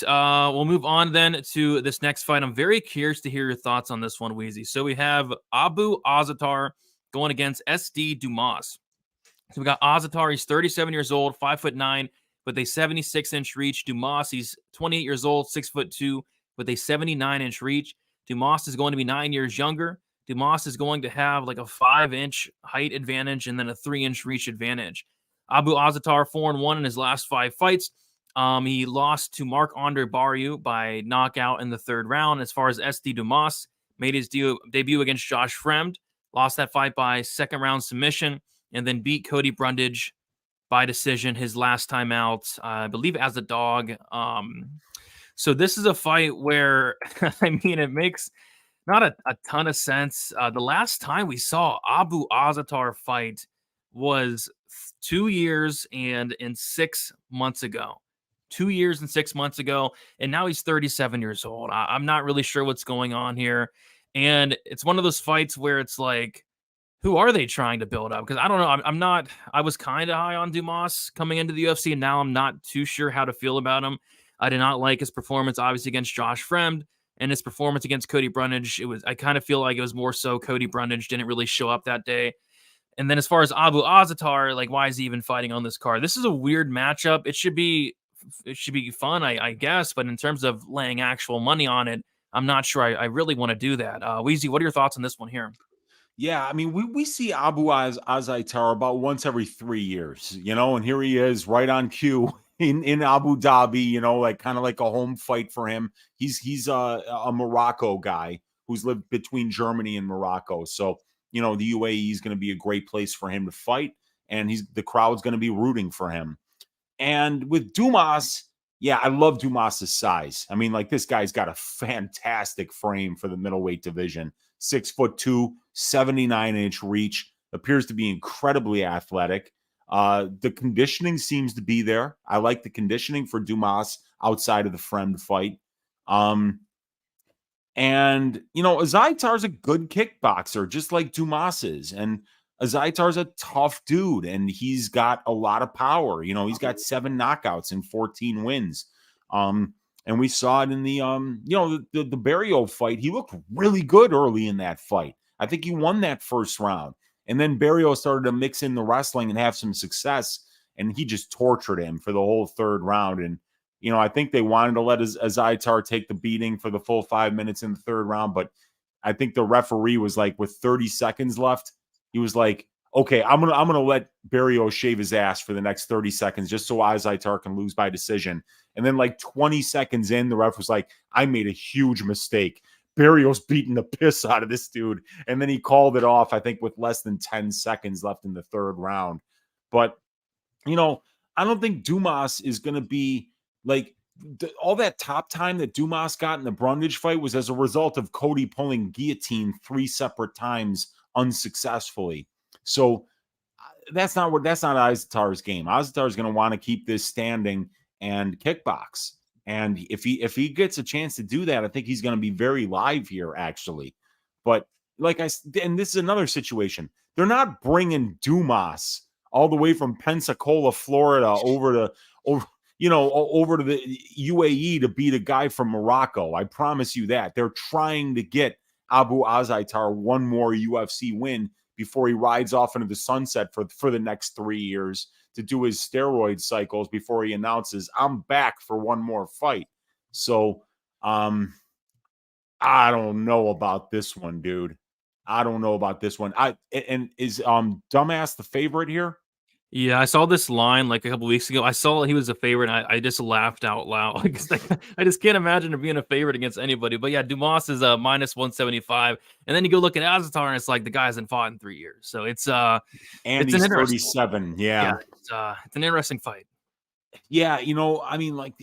we'll move on then to this next fight. I'm very curious to hear your thoughts on this one, Weezy. So we have Abu Azaitar going against SD Dumas. So we got Azaitar. He's 37 years old, 5'9", with a 76-inch reach. Dumas, he's 28 years old, 6'2", with a 79-inch reach. Dumas is going to be 9 years younger. Dumas is going to have like a 5-inch height advantage and then a 3-inch reach advantage. Abu Azaitar 4-1 in his last 5 fights. He lost to Marc-Andre Barrieu by knockout in the 3rd round. As far as SD Dumas, made his debut against Josh Fremd, lost that fight by 2nd round submission, and then beat Cody Brundage by decision his last time out, I believe as a dog. So this is a fight where, it makes not a ton of sense. The last time we saw Abu Azaitar fight was 2 years and 6 months ago. 2 years and 6 months ago, and now he's 37 years old. I'm not really sure what's going on here. And it's one of those fights where it's like, who are they trying to build up? Because I don't know. I was kind of high on Dumas coming into the UFC, and now I'm not too sure how to feel about him. I did not like his performance, obviously, against Josh Fremd, and his performance against Cody Brundage. I kind of feel like it was more so Cody Brundage didn't really show up that day. And then as far as Abu Azaitar, like, why is he even fighting on this card? This is a weird matchup. It should be it should be fun, I guess. But in terms of laying actual money on it, I'm not sure I really want to do that. Weezy, what are your thoughts on this one here? Yeah, I mean, we see Azaitar about once every 3 years, and here he is right on cue in Abu Dhabi, like kind of like a home fight for him. He's a Morocco guy who's lived between Germany and Morocco, so the UAE is going to be a great place for him to fight, and the crowd's going to be rooting for him. And with Dumas, yeah, I love Dumas's size. I mean, like this guy's got a fantastic frame for the middleweight division. 6'2", 79-inch reach, appears to be incredibly athletic. The conditioning seems to be there. I like the conditioning for Dumas outside of the Fremd fight. And Azaitar's a good kickboxer, just like Dumas is. And Azaitar's a tough dude, and he's got a lot of power. He's got 7 knockouts and 14 wins. And we saw it in the the Barrio fight. He looked really good early in that fight. I think he won that first round. And then Barrio started to mix in the wrestling and have some success, and he just tortured him for the whole third round. And I think they wanted to let Azaitar take the beating for the full 5 minutes in the third round, but I think the referee was like, with 30 seconds left, he was like, okay, I'm gonna let Barrio shave his ass for the next 30 seconds just so Azaitar can lose by decision. And then like 20 seconds in, the ref was like, I made a huge mistake. Barrio's beating the piss out of this dude. And then he called it off, I think, with less than 10 seconds left in the third round. But, I don't think Dumas is going to be like all that top time that Dumas got in the Brundage fight was as a result of Cody pulling guillotine 3 separate times unsuccessfully. So that's not Azaitar's game. Azaitar's going to want to keep this standing and kickbox. And if he gets a chance to do that, I think he's going to be very live here, actually. But and this is another situation. They're not bringing Dumas all the way from Pensacola, Florida, over to the UAE to beat a guy from Morocco. I promise you that. They're trying to get Abu Azaitar one more UFC win before he rides off into the sunset for the next 3 years to do his steroid cycles before he announces, I'm back for one more fight. So I don't know about this one, dude. I don't know about this one. And is Dumbass the favorite here? Yeah, I saw this line like a couple weeks ago. I saw he was a favorite. I just laughed out loud because I just can't imagine him being a favorite against anybody. But yeah, Dumas is minus 175, and then you go look at Azaitar, and it's like the guy hasn't fought in 3 years. So it's and it's he's 37. Yeah, it's an interesting fight. Yeah, I mean, like,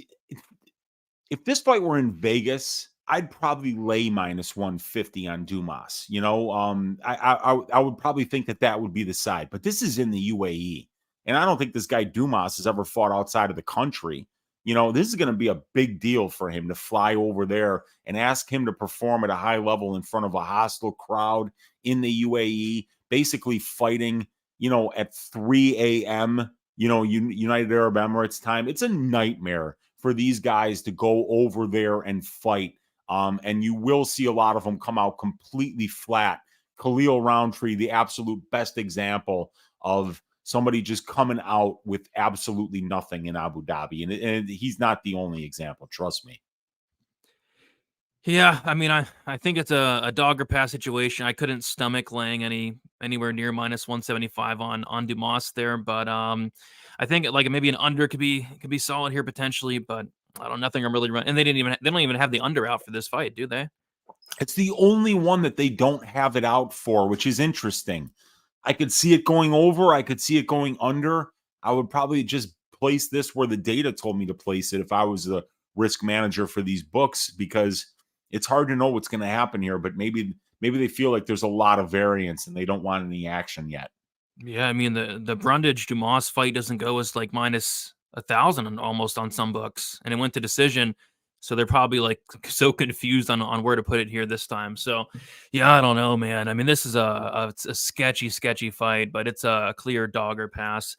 if this fight were in Vegas, I'd probably lay minus 150 on Dumas. I would probably think that would be the side, but this is in the UAE. And I don't think this guy Dumas has ever fought outside of the country. This is going to be a big deal for him to fly over there and ask him to perform at a high level in front of a hostile crowd in the UAE, basically fighting, at 3 a.m., United Arab Emirates time. It's a nightmare for these guys to go over there and fight. And you will see a lot of them come out completely flat. Khalil Roundtree, the absolute best example of somebody just coming out with absolutely nothing in Abu Dhabi. And he's not the only example, trust me. Yeah, I mean, I think it's a dog or pass situation. I couldn't stomach laying anywhere near minus 175 on Dumas there, but I think like maybe an under could be solid here potentially, but I don't know, nothing I'm really running. And they don't even have the under out for this fight, do they? It's the only one that they don't have it out for, which is interesting. I could see it going over. I could see it going under. I would probably just place this where the data told me to place it if I was the risk manager for these books, because it's hard to know what's going to happen here. But maybe they feel like there's a lot of variance and they don't want any action yet. Yeah, I mean the Brundage Dumas fight doesn't go as like minus 1,000 almost on some books, and it went to decision. So they're probably like so confused on where to put it here this time. So yeah, I don't know, man. I mean, this is a sketchy fight, but it's a clear dog or pass.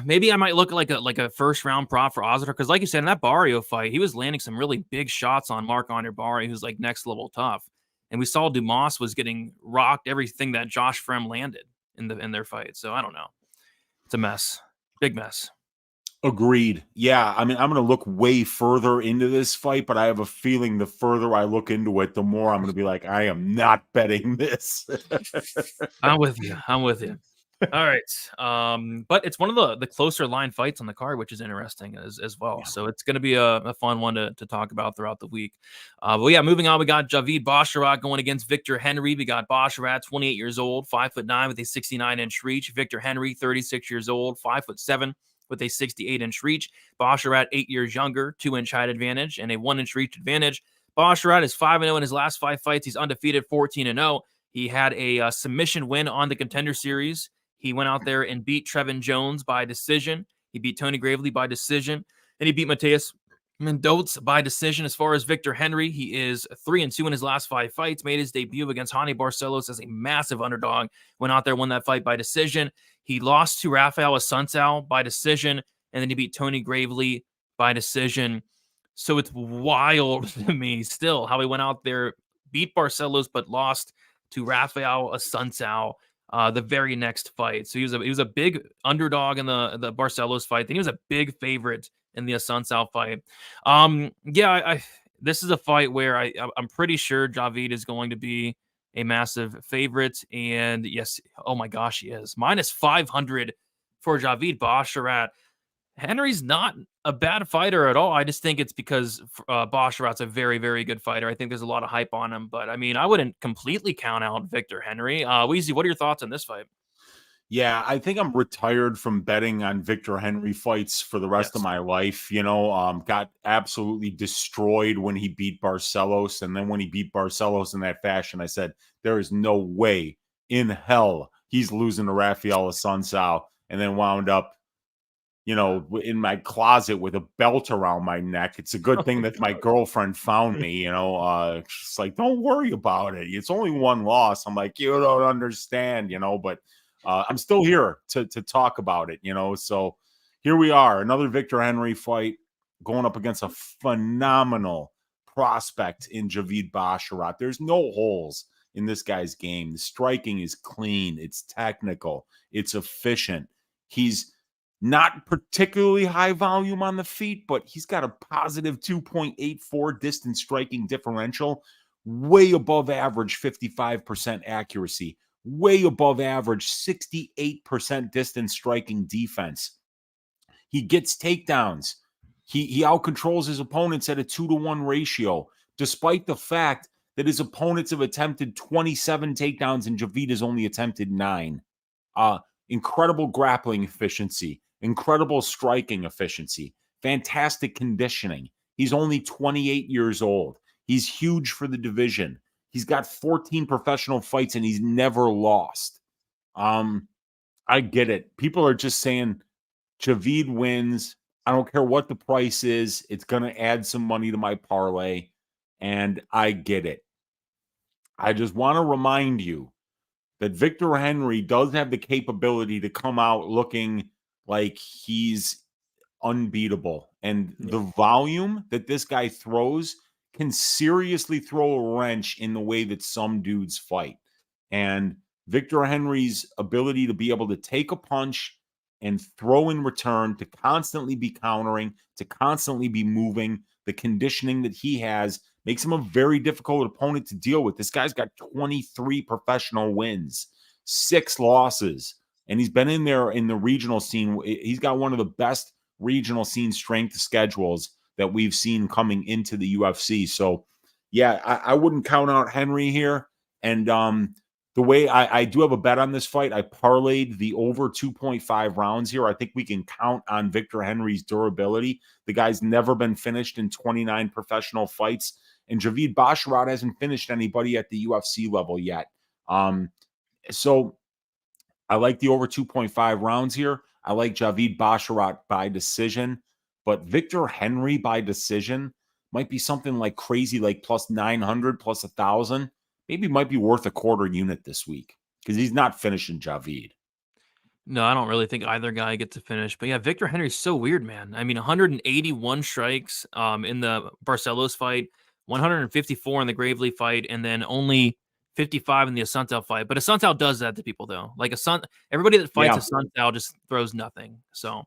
Maybe I might look like a first round prop for Azaitar, because like you said, in that Barrio fight, he was landing some really big shots on Marc-Andre Barrio, who's like next level tough. And we saw Dumas was getting rocked everything that Josh Frem landed in their fight. So I don't know. It's a mess. Big mess. Agreed. Yeah, I mean, I'm going to look way further into this fight, but I have a feeling the further I look into it, the more I'm going to be like, I am not betting this. I'm with you. I'm with you. All right. But it's one of the closer line fights on the card, which is interesting as well. Yeah. So it's going to be a fun one to talk about throughout the week. But yeah, moving on, we got Javid Basharat going against Victor Henry. We got Basharat, 28 years old, 5'9" with a 69-inch reach. Victor Henry, 36 years old, 5'7" with a 68-inch reach. Basharat, 8 years younger, 2-inch height advantage and a 1-inch reach advantage. Basharat is 5-0 in his last 5 fights. He's undefeated, 14-0. He had a submission win on the Contender Series. He went out there and beat Trevin Jones by decision. He beat Tony Gravely by decision. And he beat Mateus Mendoza by decision. As far as Victor Henry, he is 3-2 in his last 5 fights. Made his debut against Hani Barcelos as a massive underdog. Went out there, won that fight by decision. He lost to Rafael Assunção by decision. And then he beat Tony Gravely by decision. So it's wild to me still how he went out there, beat Barcelos, but lost to Rafael Assunção the very next fight. So he was a big underdog in the Barcelos fight. Then he was a big favorite in the Assunção fight. Yeah, this is a fight where I'm pretty sure Javid is going to be a massive favorite. And yes, oh my gosh, he is. Minus 500 for Javid Basharat. Henry's not a bad fighter at all. I just think it's because Basharat's a very, very good fighter. I think there's a lot of hype on him. But, I mean, I wouldn't completely count out Victor Henry. Weezy, what are your thoughts on this fight? Yeah, I think I'm retired from betting on Victor Henry fights for the rest of my life. Got absolutely destroyed when he beat Barcelos. And then when he beat Barcelos in that fashion, I said, there is no way in hell he's losing to Rafael Assunção, and then wound up in my closet with a belt around my neck. It's a good thing that my girlfriend found me, she's like, don't worry about it. It's only one loss. I'm like, you don't understand, but I'm still here to talk about it, so here we are. Another Victor Henry fight going up against a phenomenal prospect in Javid Basharat. There's no holes in this guy's game. The striking is clean. It's technical. It's efficient. He's not particularly high volume on the feet, but he's got a positive 2.84 distance striking differential, way above average 55% accuracy, way above average 68% distance striking defense. He gets takedowns. He outcontrols his opponents at a 2-to-1 ratio, despite the fact that his opponents have attempted 27 takedowns and Javid has only attempted 9. Incredible grappling efficiency. Incredible striking efficiency, fantastic conditioning. He's only 28 years old. He's huge for the division. He's got 14 professional fights and he's never lost. I get it. People are just saying Javid wins. I don't care what the price is. It's going to add some money to my parlay, and I get it. I just want to remind you that Victor Henry does have the capability to come out looking like he's unbeatable. And the volume that this guy throws can seriously throw a wrench in the way that some dudes fight. And Victor Henry's ability to be able to take a punch and throw in return, to constantly be countering, to constantly be moving, the conditioning that he has makes him a very difficult opponent to deal with. This guy's got 23 professional wins, 6 losses. And he's been in there in the regional scene. He's got one of the best regional scene strength schedules that we've seen coming into the UFC. So, yeah, I wouldn't count out Henry here. And the way I do have a bet on this fight, I parlayed the over 2.5 rounds here. I think we can count on Victor Henry's durability. The guy's never been finished in 29 professional fights. And Javid Basharat hasn't finished anybody at the UFC level yet. So I like the over 2.5 rounds here. I like Javid Basharat by decision, but Victor Henry by decision might be something like crazy, like plus 900, plus 1,000. Maybe might be worth a quarter unit this week because he's not finishing Javid. No, I don't really think either guy gets to finish. But yeah, Victor Henry's so weird, man. I mean, 181 strikes in the Barcelos fight, 154 in the Gravely fight, and then only 55 in the Assunção fight. But Assunção does that to people, though. Like everybody that fights Assunção just throws nothing. So,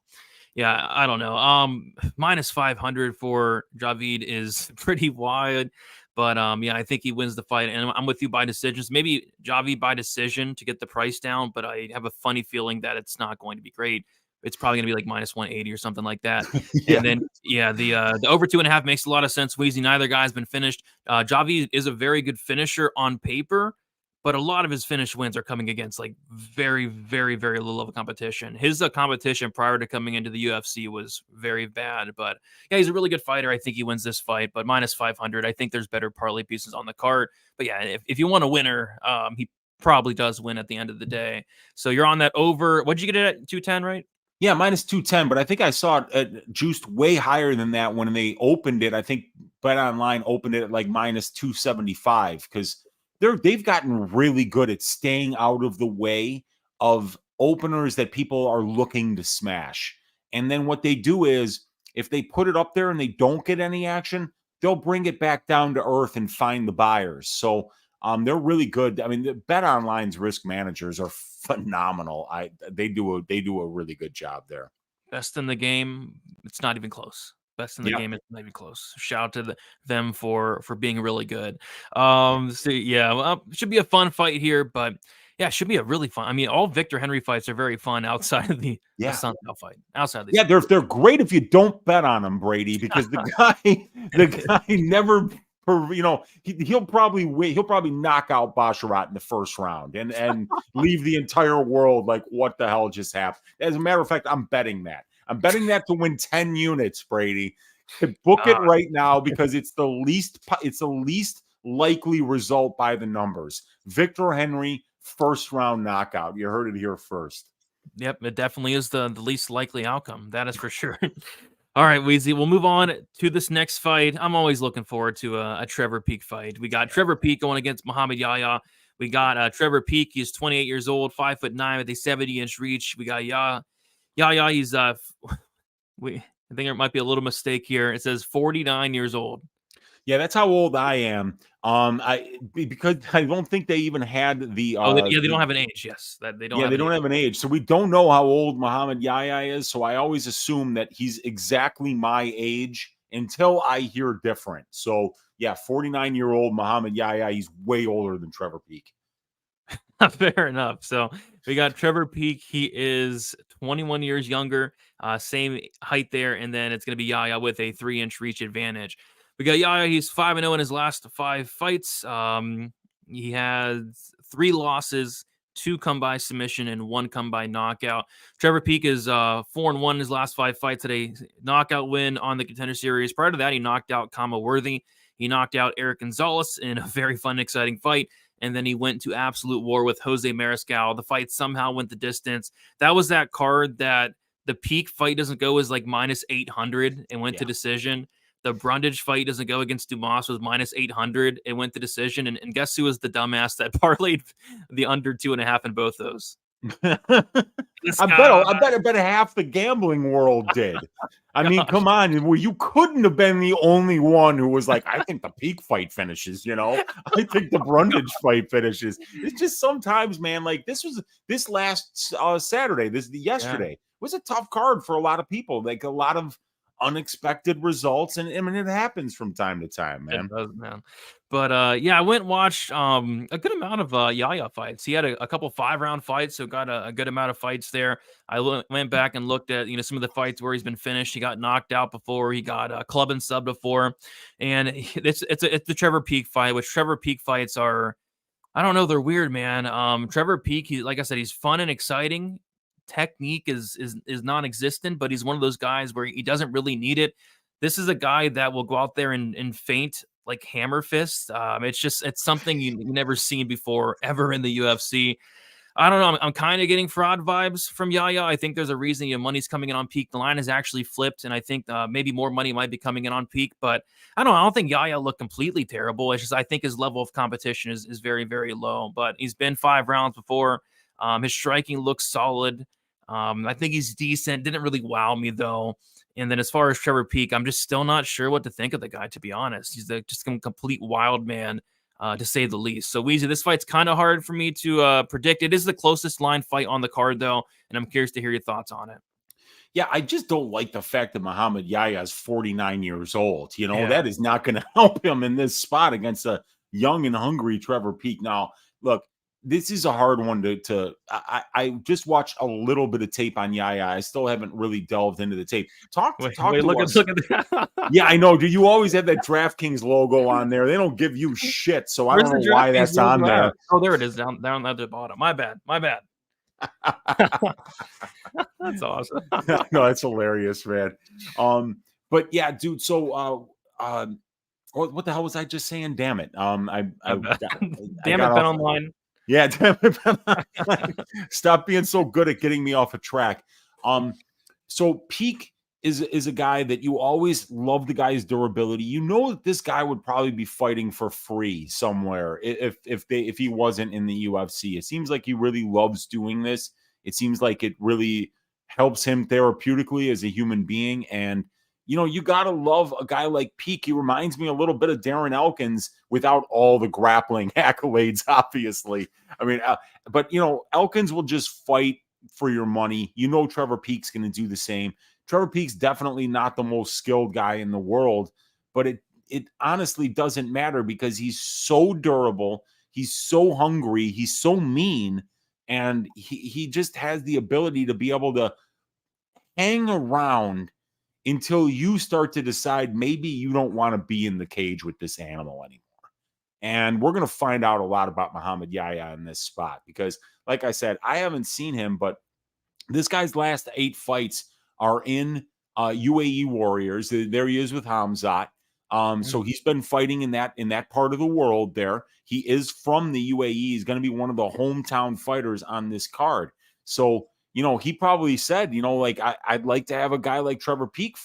Yeah, I don't know. Minus 500 for Javid is pretty wide, but yeah, I think he wins the fight, and I'm with you by decisions. Maybe Javid by decision to get the price down, but I have a funny feeling that it's not going to be great. It's probably going to be like minus 180 or something like that. Yeah. And then yeah, the over 2.5 makes a lot of sense. Weezy, neither guy's been finished. Javid is a very good finisher on paper, but a lot of his finished wins are coming against like very, very, very low level competition. His competition prior to coming into the UFC was very bad, but yeah, he's a really good fighter. I think he wins this fight, but minus 500. I think there's better parlay pieces on the card. But yeah, if you want a winner, he probably does win at the end of the day. So you're on that over. What'd you get it at 210, right? Yeah, minus 210, but I think I saw it juiced way higher than that when they opened it. I think Bet Online opened it at like minus 275 because they've gotten really good at staying out of the way of openers that people are looking to smash. And then what they do is if they put it up there and they don't get any action, they'll bring it back down to earth and find the buyers. So they're really good. I mean, the Bet Online's risk managers are phenomenal. They do a really good job there. Best in the game. It's not even close. Best in the game. It's not even close. Shout out to them for being really good. So yeah, well, it should be a fun fight here, but yeah, it should be a really fun. I mean, all Victor Henry fights are very fun outside of the Santel fight. Outside of the they're great if you don't bet on them, Brady, because the guy never. He'll probably win. He'll probably knock out Basharat in the first round and leave the entire world like, what the hell just happened? As a matter of fact, I'm betting that. I'm betting that to win 10 units, Brady. Book it right now because it's the least likely result by the numbers. Victor Henry, first round knockout. You heard it here first. Yep, it definitely is the least likely outcome. That is for sure. All right, Weezy, we'll move on to this next fight. I'm always looking forward to a Trevor Peek fight. We got Trevor Peek going against Mohammad Yahya. We got Trevor Peek. He's 28 years old, 5'9" with a 70-inch reach. We got Yahya. He's I think there might be a little mistake here. It says 49 years old. Yeah, that's how old I am. Because I don't think they even had the. They don't have an age. Yes, they don't. Yeah, they don't have an age, so we don't know how old Mohammad Yahya is. So I always assume that he's exactly my age until I hear different. So yeah, 49-year-old Mohammad Yahya. He's way older than Trevor Peek. Fair enough. So we got Trevor Peek. He is 21 years younger, same height there, and then it's going to be Yahya with a 3-inch reach advantage. We got Yahya. He's 5-0 in his last 5 fights. He has 3 losses, 2 come by submission, and 1 come by knockout. Trevor Peek is 4-1 in his last 5 fights. At a knockout win on the Contender Series. Prior to that, he knocked out Kamaru. He knocked out Eric Gonzalez in a very fun, exciting fight. And then he went to absolute war with Jose Mariscal. The fight somehow went the distance. That was that card that the Peek fight doesn't go as like minus 800 and went to decision. The Brundage fight doesn't go against Dumas, was minus 800. It went to decision. And guess who was the dumbass that parlayed the under 2.5 in both those? I bet half the gambling world did. I mean, come on. Well, you couldn't have been the only one who was like, I think the Peek fight finishes, I think the Brundage fight finishes. It's just sometimes, man, like this last Saturday, yesterday was a tough card for a lot of people. Like a lot of unexpected results, and I mean it happens from time to time, man. It does, man. But I went and watched a good amount of Yahya fights. He had a couple 5-round fights, so got a good amount of fights there. I went back and looked at some of the fights where he's been finished. He got knocked out before. He got club and sub before, and it's the Trevor Peek fight. Which Trevor Peek fights are, I don't know, they're weird, man. Trevor Peek, like I said, he's fun and exciting. Technique is non-existent, but he's one of those guys where he doesn't really need it. This is a guy that will go out there and feint like hammer fist. It's something you never seen before ever in the UFC. I don't know. I'm kind of getting fraud vibes from Yahya. I think there's a reason money's coming in on Peek. The line is actually flipped, and I think maybe more money might be coming in on Peek. But I don't think Yahya looked completely terrible. It's just I think his level of competition is very, very low. But he's been 5 rounds before. His striking looks solid. I think he's decent. Didn't really wow me, though. And then as far as Trevor Peek, I'm just still not sure what to think of the guy, to be honest. He's just a complete wild man, to say the least. So, Weezy, this fight's kind of hard for me to predict. It is the closest line fight on the card, though, and I'm curious to hear your thoughts on it. Yeah, I just don't like the fact that Muhammad Yahya is 49 years old. You know, Yeah. that is not going to help him in this spot against a young and hungry Trevor Peek. Now, look, this is a hard one I just watched a little bit of tape on Yahya. I still haven't really delved into the tape. Talk Wait, to look us. at that. Yeah, I know. Do you always have that DraftKings logo on there? They don't give you shit, so I don't know why that's on there. Oh, there it is, down at the bottom. My bad. That's awesome. No, that's hilarious, man. But yeah, dude. So, what the hell was I just saying? Damn it. Damn it, Ben Online. Yeah, damn it, Ben. Stop being so good at getting me off a track. So Peek is a guy that you always love the guy's durability. You know that this guy would probably be fighting for free somewhere if he wasn't in the UFC. It seems like he really loves doing this. It seems like it really helps him therapeutically as a human being. And, you know, you got to love a guy like Peek. He reminds me a little bit of Darren Elkins without all the grappling accolades, obviously. I mean, but, you know, Elkins will just fight for your money. You know, Trevor Peek's going to do the same. Trevor Peek's definitely not the most skilled guy in the world, but it honestly doesn't matter because he's so durable. He's so hungry. He's so mean. And he just has the ability to be able to hang around until you start to decide maybe you don't want to be in the cage with this animal anymore. And we're going to find out a lot about Muhammad Yahya in this spot because, like I said, I haven't seen him, but this guy's last 8 fights are in UAE Warriors. There he is with Khamzat. So he's been fighting in that part of the world there. He is from the UAE. He's going to be one of the hometown fighters on this card. So, you know, he probably said, you know, like, I'd like to have a guy like Trevor Peek.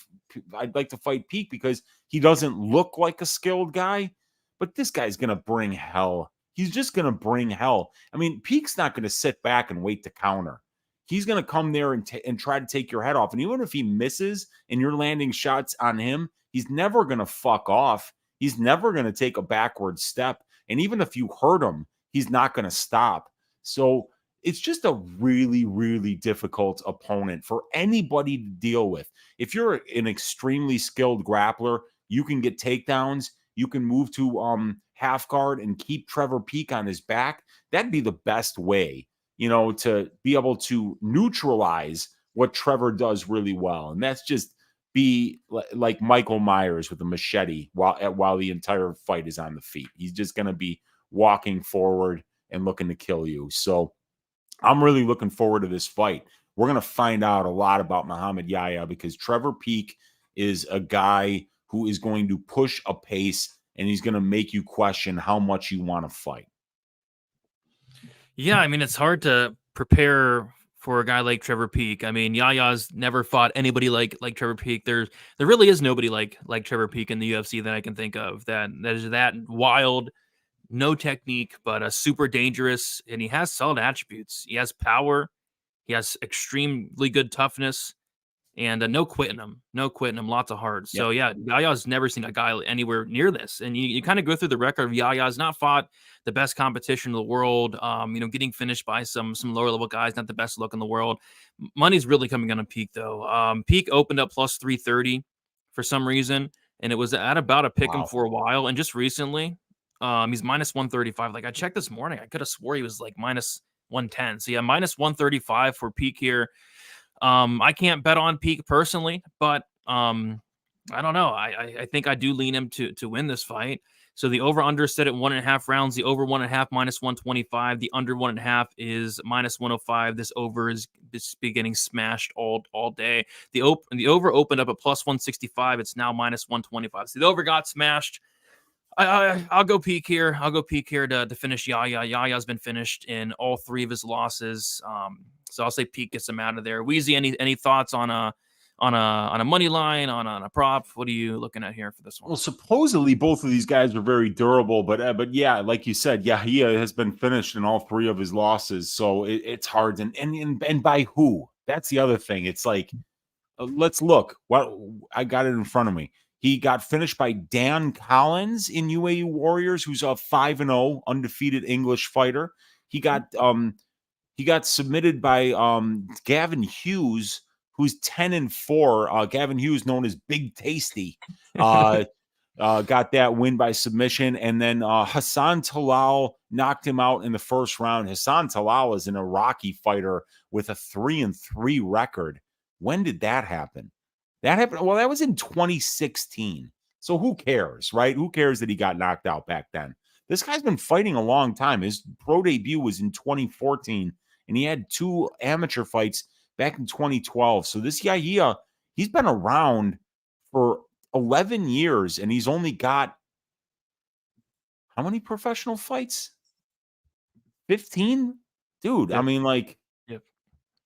I'd like to fight Peek because he doesn't look like a skilled guy, but this guy's going to bring hell. He's just going to bring hell. I mean, Peek's not going to sit back and wait to counter. He's going to come there and try to take your head off. And even if he misses and you're landing shots on him, he's never going to fuck off. He's never going to take a backward step. And even if you hurt him, he's not going to stop. So it's just a really, really difficult opponent for anybody to deal with. If you're an extremely skilled grappler, you can get takedowns. You can move to half guard and keep Trevor Peek on his back. That'd be the best way, you know, to be able to neutralize what Trevor does really well. And that's just be like Michael Myers with a machete while the entire fight is on the feet. He's just going to be walking forward and looking to kill you. So I'm really looking forward to this fight. We're going to find out a lot about Muhammad Yahya because Trevor Peek is a guy who is going to push a pace and he's going to make you question how much you want to fight. Yeah, I mean, it's hard to prepare for a guy like Trevor Peek. I mean, Yahya's never fought anybody like Trevor Peek. There really is nobody like Trevor Peek in the UFC that I can think of that is that wild, no technique, but super dangerous, and he has solid attributes. He has power. He has extremely good toughness. And no quitting him, lots of heart. So, yeah, Yahya's never seen a guy anywhere near this. And you kind of go through the record of Yahya's not fought the best competition in the world, you know, getting finished by some lower-level guys, not the best look in the world. Money's really coming on Peek, though. Peek opened up plus 330 for some reason, and it was at about a pick him for a while. And just recently, he's minus 135. Like, I checked this morning. I could have swore he was, like, minus 110. So, yeah, minus 135 for Peek here. I can't bet on Peek personally, but I don't know. I think I do lean him to win this fight. So the over-under set at 1.5 rounds. The over 1.5 minus 125. The under 1.5 is minus 105. This over is getting smashed all day. The over opened up at plus 165. It's now minus 125. So the over got smashed. I'll go Peek here. I'll go Peek here to finish Yahya. Yahya's been finished in all 3 of his losses. So I'll say Peek gets him out of there. Weezy, any thoughts on a money line, on a prop? What are you looking at here for this one? Well, supposedly both of these guys are very durable, but yeah, like you said, Yahya has been finished in all 3 of his losses, so it's hard. And by who? That's the other thing. It's like, let's look. What I got it in front of me. He got finished by Dan Collins in UAE Warriors, who's a 5-0 undefeated English fighter. He got submitted by Gavin Hughes, who's 10-4. Gavin Hughes, known as Big Tasty, got that win by submission. And then Hassan Talal knocked him out in the first round. Hassan Talal is an Iraqi fighter with a 3-3 record. When did that happen? That happened. Well, that was in 2016. So who cares, right? Who cares that he got knocked out back then? This guy's been fighting a long time. His pro debut was in 2014, and he had 2 amateur fights back in 2012. So this Yahya, he's been around for 11 years, and he's only got how many professional fights? 15? Dude, yep. I mean, like, yep.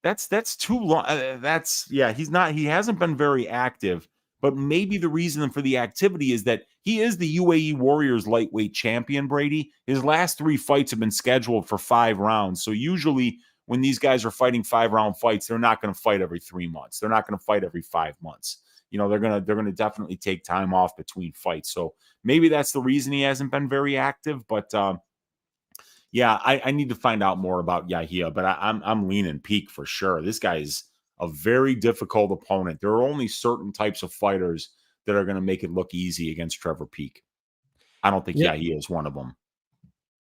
That's too long. He hasn't been very active, but maybe the reason for the activity is that he is the UAE Warriors lightweight champion, Brady. His last 3 fights have been scheduled for 5 rounds. So usually when these guys are fighting 5-round fights, they're not going to fight every 3 months. They're not going to fight every 5 months. You know, they're gonna definitely take time off between fights. So maybe that's the reason he hasn't been very active. But I need to find out more about Yahya. But I'm leaning Peak for sure. This guy is a very difficult opponent. There are only certain types of fighters that are going to make it look easy against Trevor Peak. I don't think Yahya is one of them.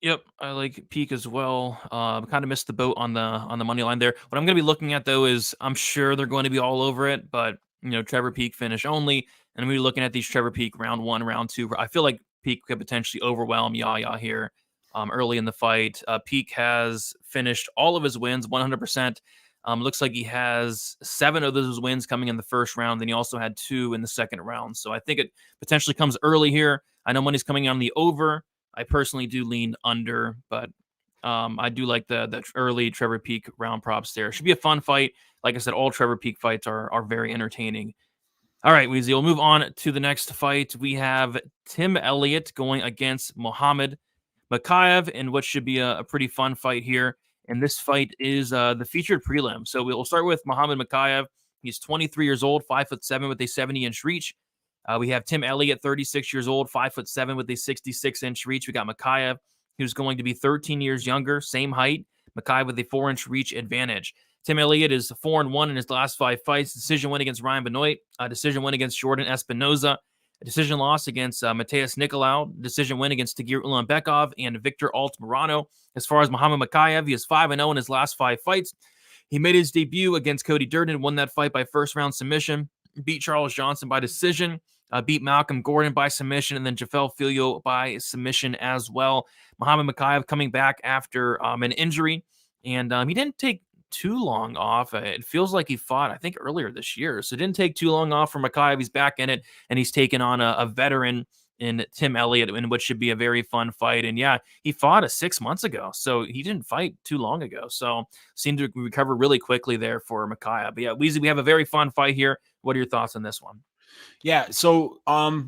Yep, I like Peak as well. Kind of missed the boat on the money line there. What I'm going to be looking at though is I'm sure they're going to be all over it, but Trevor Peak finish only, and we're looking at these Trevor Peak round 1, round 2. I feel like Peak could potentially overwhelm Yahya here early in the fight. Peak has finished all of his wins 100%. Looks like he has 7 of those wins coming in the first round. Then he also had 2 in the second round. So I think it potentially comes early here. I know money's coming on the over. I personally do lean under, but I do like the early Trevor Peak round props there. Should be a fun fight. Like I said, all Trevor Peak fights are very entertaining. All right, Weezy, we'll move on to the next fight. We have Tim Elliott going against Mohammad Mokaev in what should be a pretty fun fight here. And this fight is the featured prelim. So we'll start with Mohammad Mokaev. He's 23 years old, 5'7" with a 70-inch reach. We have Tim Elliott, 36 years old, 5'7" with a 66-inch reach. We got Mokaev, who's going to be 13 years younger, same height. Mokaev with a 4-inch reach advantage. Tim Elliott is 4-1 in his last 5 fights. Decision win against Ryan Benoit. Decision win against Jordan Espinoza. A decision loss against Mateus Nicolau. Decision win against Tagir Ulanbekov and Victor Altmarano. As far as Mohammad Mokaev, he is 5-0 in his last 5 fights. He made his debut against Cody Durden, won that fight by first-round submission, beat Charles Johnson by decision, beat Malcolm Gordon by submission, and then Jafel Filio by submission as well. Mohammad Mokaev coming back after an injury, and he didn't take too long off. It feels like he fought, I think, earlier this year. So it didn't take too long off for Mokaev. He's back in it, and he's taken on a veteran in Tim Elliott in what should be a very fun fight. And yeah, he fought 6 months ago, so he didn't fight too long ago. So seemed to recover really quickly there for Mokaev. But yeah, Weezy, we have a very fun fight here. What are your thoughts on this one? Yeah, so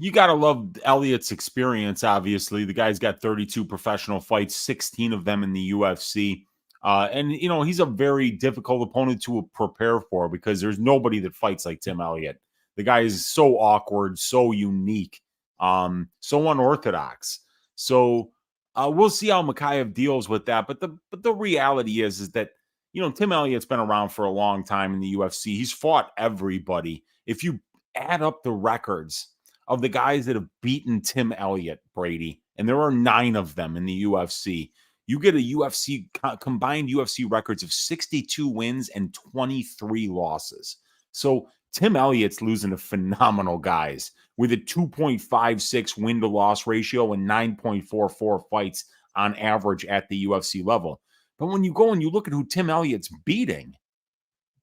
you got to love Elliott's experience, obviously. The guy's got 32 professional fights, 16 of them in the UFC. And, he's a very difficult opponent to prepare for because there's nobody that fights like Tim Elliott. The guy is so awkward, so unique, so unorthodox. So we'll see how Mokaev deals with that. But the reality is that, Tim Elliott's been around for a long time in the UFC. He's fought everybody. If you add up the records of the guys that have beaten Tim Elliott, Brady, and there are 9 of them in the UFC, you get a combined UFC records of 62 wins and 23 losses. So Tim Elliott's losing to phenomenal guys with a 2.56 win-to-loss ratio and 9.44 fights on average at the UFC level. But when you go and you look at who Tim Elliott's beating,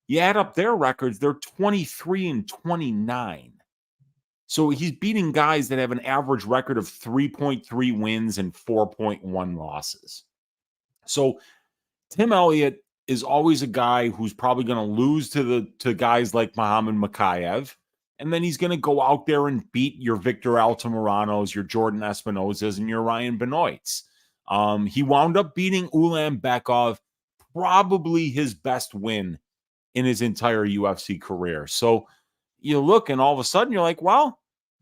you add up their records, they're 23 and 29. So he's beating guys that have an average record of 3.3 wins and 4.1 losses. So Tim Elliott is always a guy who's probably going to lose to guys like Mohammad Mokaev, and then he's going to go out there and beat your Victor Altamiranos, your Jordan Espinosas, and your Ryan Benoits. He wound up beating Ulanbekov, probably his best win in his entire UFC career. So you look and all of a sudden you're like, well,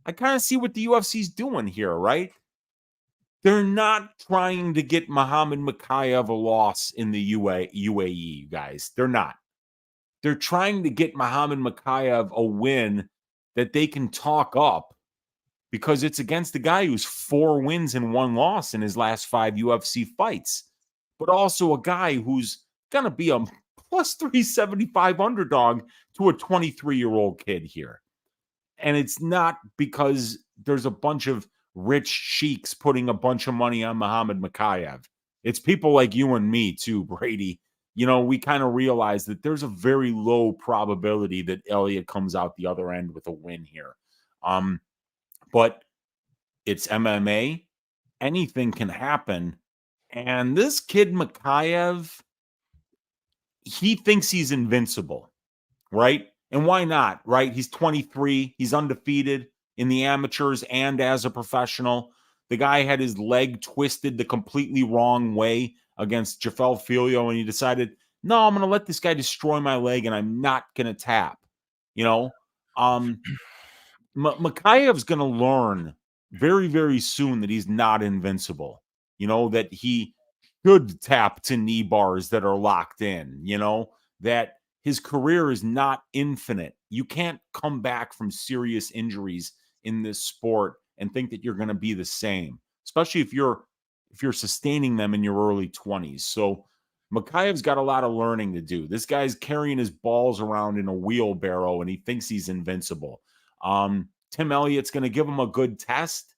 I kind of see what the UFC's doing here, right? They're not trying to get Mohammad Mokaev a loss in the UAE, you guys. They're not. they're trying to get Muhammad Mokaev a win that they can talk up because it's against the guy who's 4 wins and 1 loss in his last 5 UFC fights, but also a guy who's going to be a plus 375 underdog to a 23-year-old kid here. And it's not because there's a bunch of rich sheiks putting a bunch of money on Muhammad Mokaev. It's people like you and me too, Brady. You know, we kind of realize that there's a very low probability that Elliott comes out the other end with a win here. But it's MMA. Anything can happen. And this kid, Mokaev, he thinks he's invincible, right? And why not, right? He's 23. He's undefeated in the amateurs and as a professional. The guy had his leg twisted the completely wrong way against Jafel Filio, and he decided, no, I'm going to let this guy destroy my leg, and I'm not going to tap. You know, Mokaev's going to learn very, very soon that he's not invincible. You know, that he should tap to knee bars that are locked in. You know, that his career is not infinite. You can't come back from serious injuries in this sport and think that you're going to be the same, especially if you're sustaining them in your early 20s. So Mokaev's got a lot of learning to do. This guy's carrying his balls around in a wheelbarrow, and he thinks he's invincible. Tim Elliott's going to give him a good test.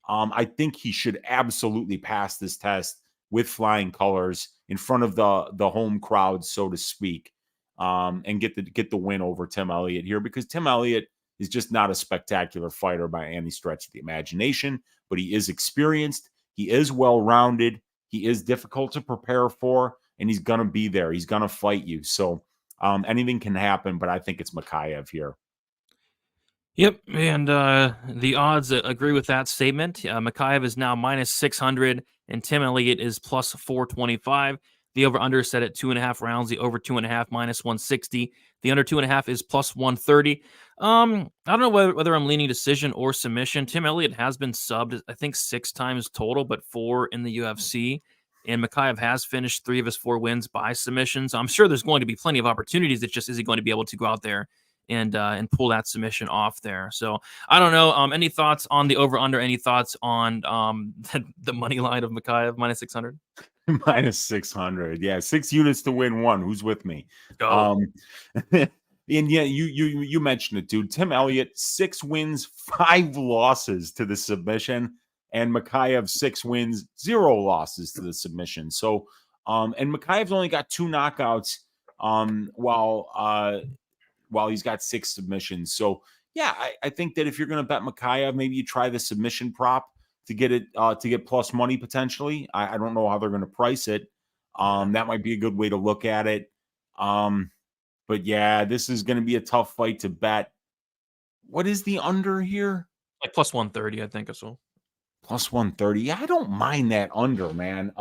I think he should absolutely pass this test with flying colors in front of the home crowd, so to speak, and get the win over Tim Elliott here, because Tim Elliott is just not a spectacular fighter by any stretch of the imagination, but he is experienced. He is well-rounded. He is difficult to prepare for, and he's going to be there. He's going to fight you. So anything can happen, but I think it's Mokaev here. Yep, and the odds agree with that statement. Mokaev is now minus 600, and Tim Elliott is plus 425. The over-under is set at 2.5 rounds. The over 2.5 minus 160. The under 2.5 is plus 130. I don't know whether I'm leaning decision or submission. Tim Elliott has been subbed, I think, 6 times total, but 4 in the UFC. And Mokaev has finished 3 of his 4 wins by submission. So I'm sure there's going to be plenty of opportunities. It's just, is he going to be able to go out there and pull that submission off there? So I don't know. Any thoughts on the over/under? Any thoughts on the money line of Mokaev minus 600? Minus 600. Yeah, 6 units to win 1. Who's with me? And yeah, you mentioned it, dude. Tim Elliott, 6 wins, 5 losses to the submission, and Mokaev 6 wins, 0 losses to the submission. So, and Mokaev's only got 2 knockouts, while he's got 6 submissions. So, yeah, I think that if you're going to bet Mokaev, maybe you try the submission prop to get it to get plus money potentially. I don't know how they're going to price it. That might be a good way to look at it. But yeah, this is going to be a tough fight to bet. What is the under here? Like plus 130, I think, as well. Plus 130. Yeah, I don't mind that under, man.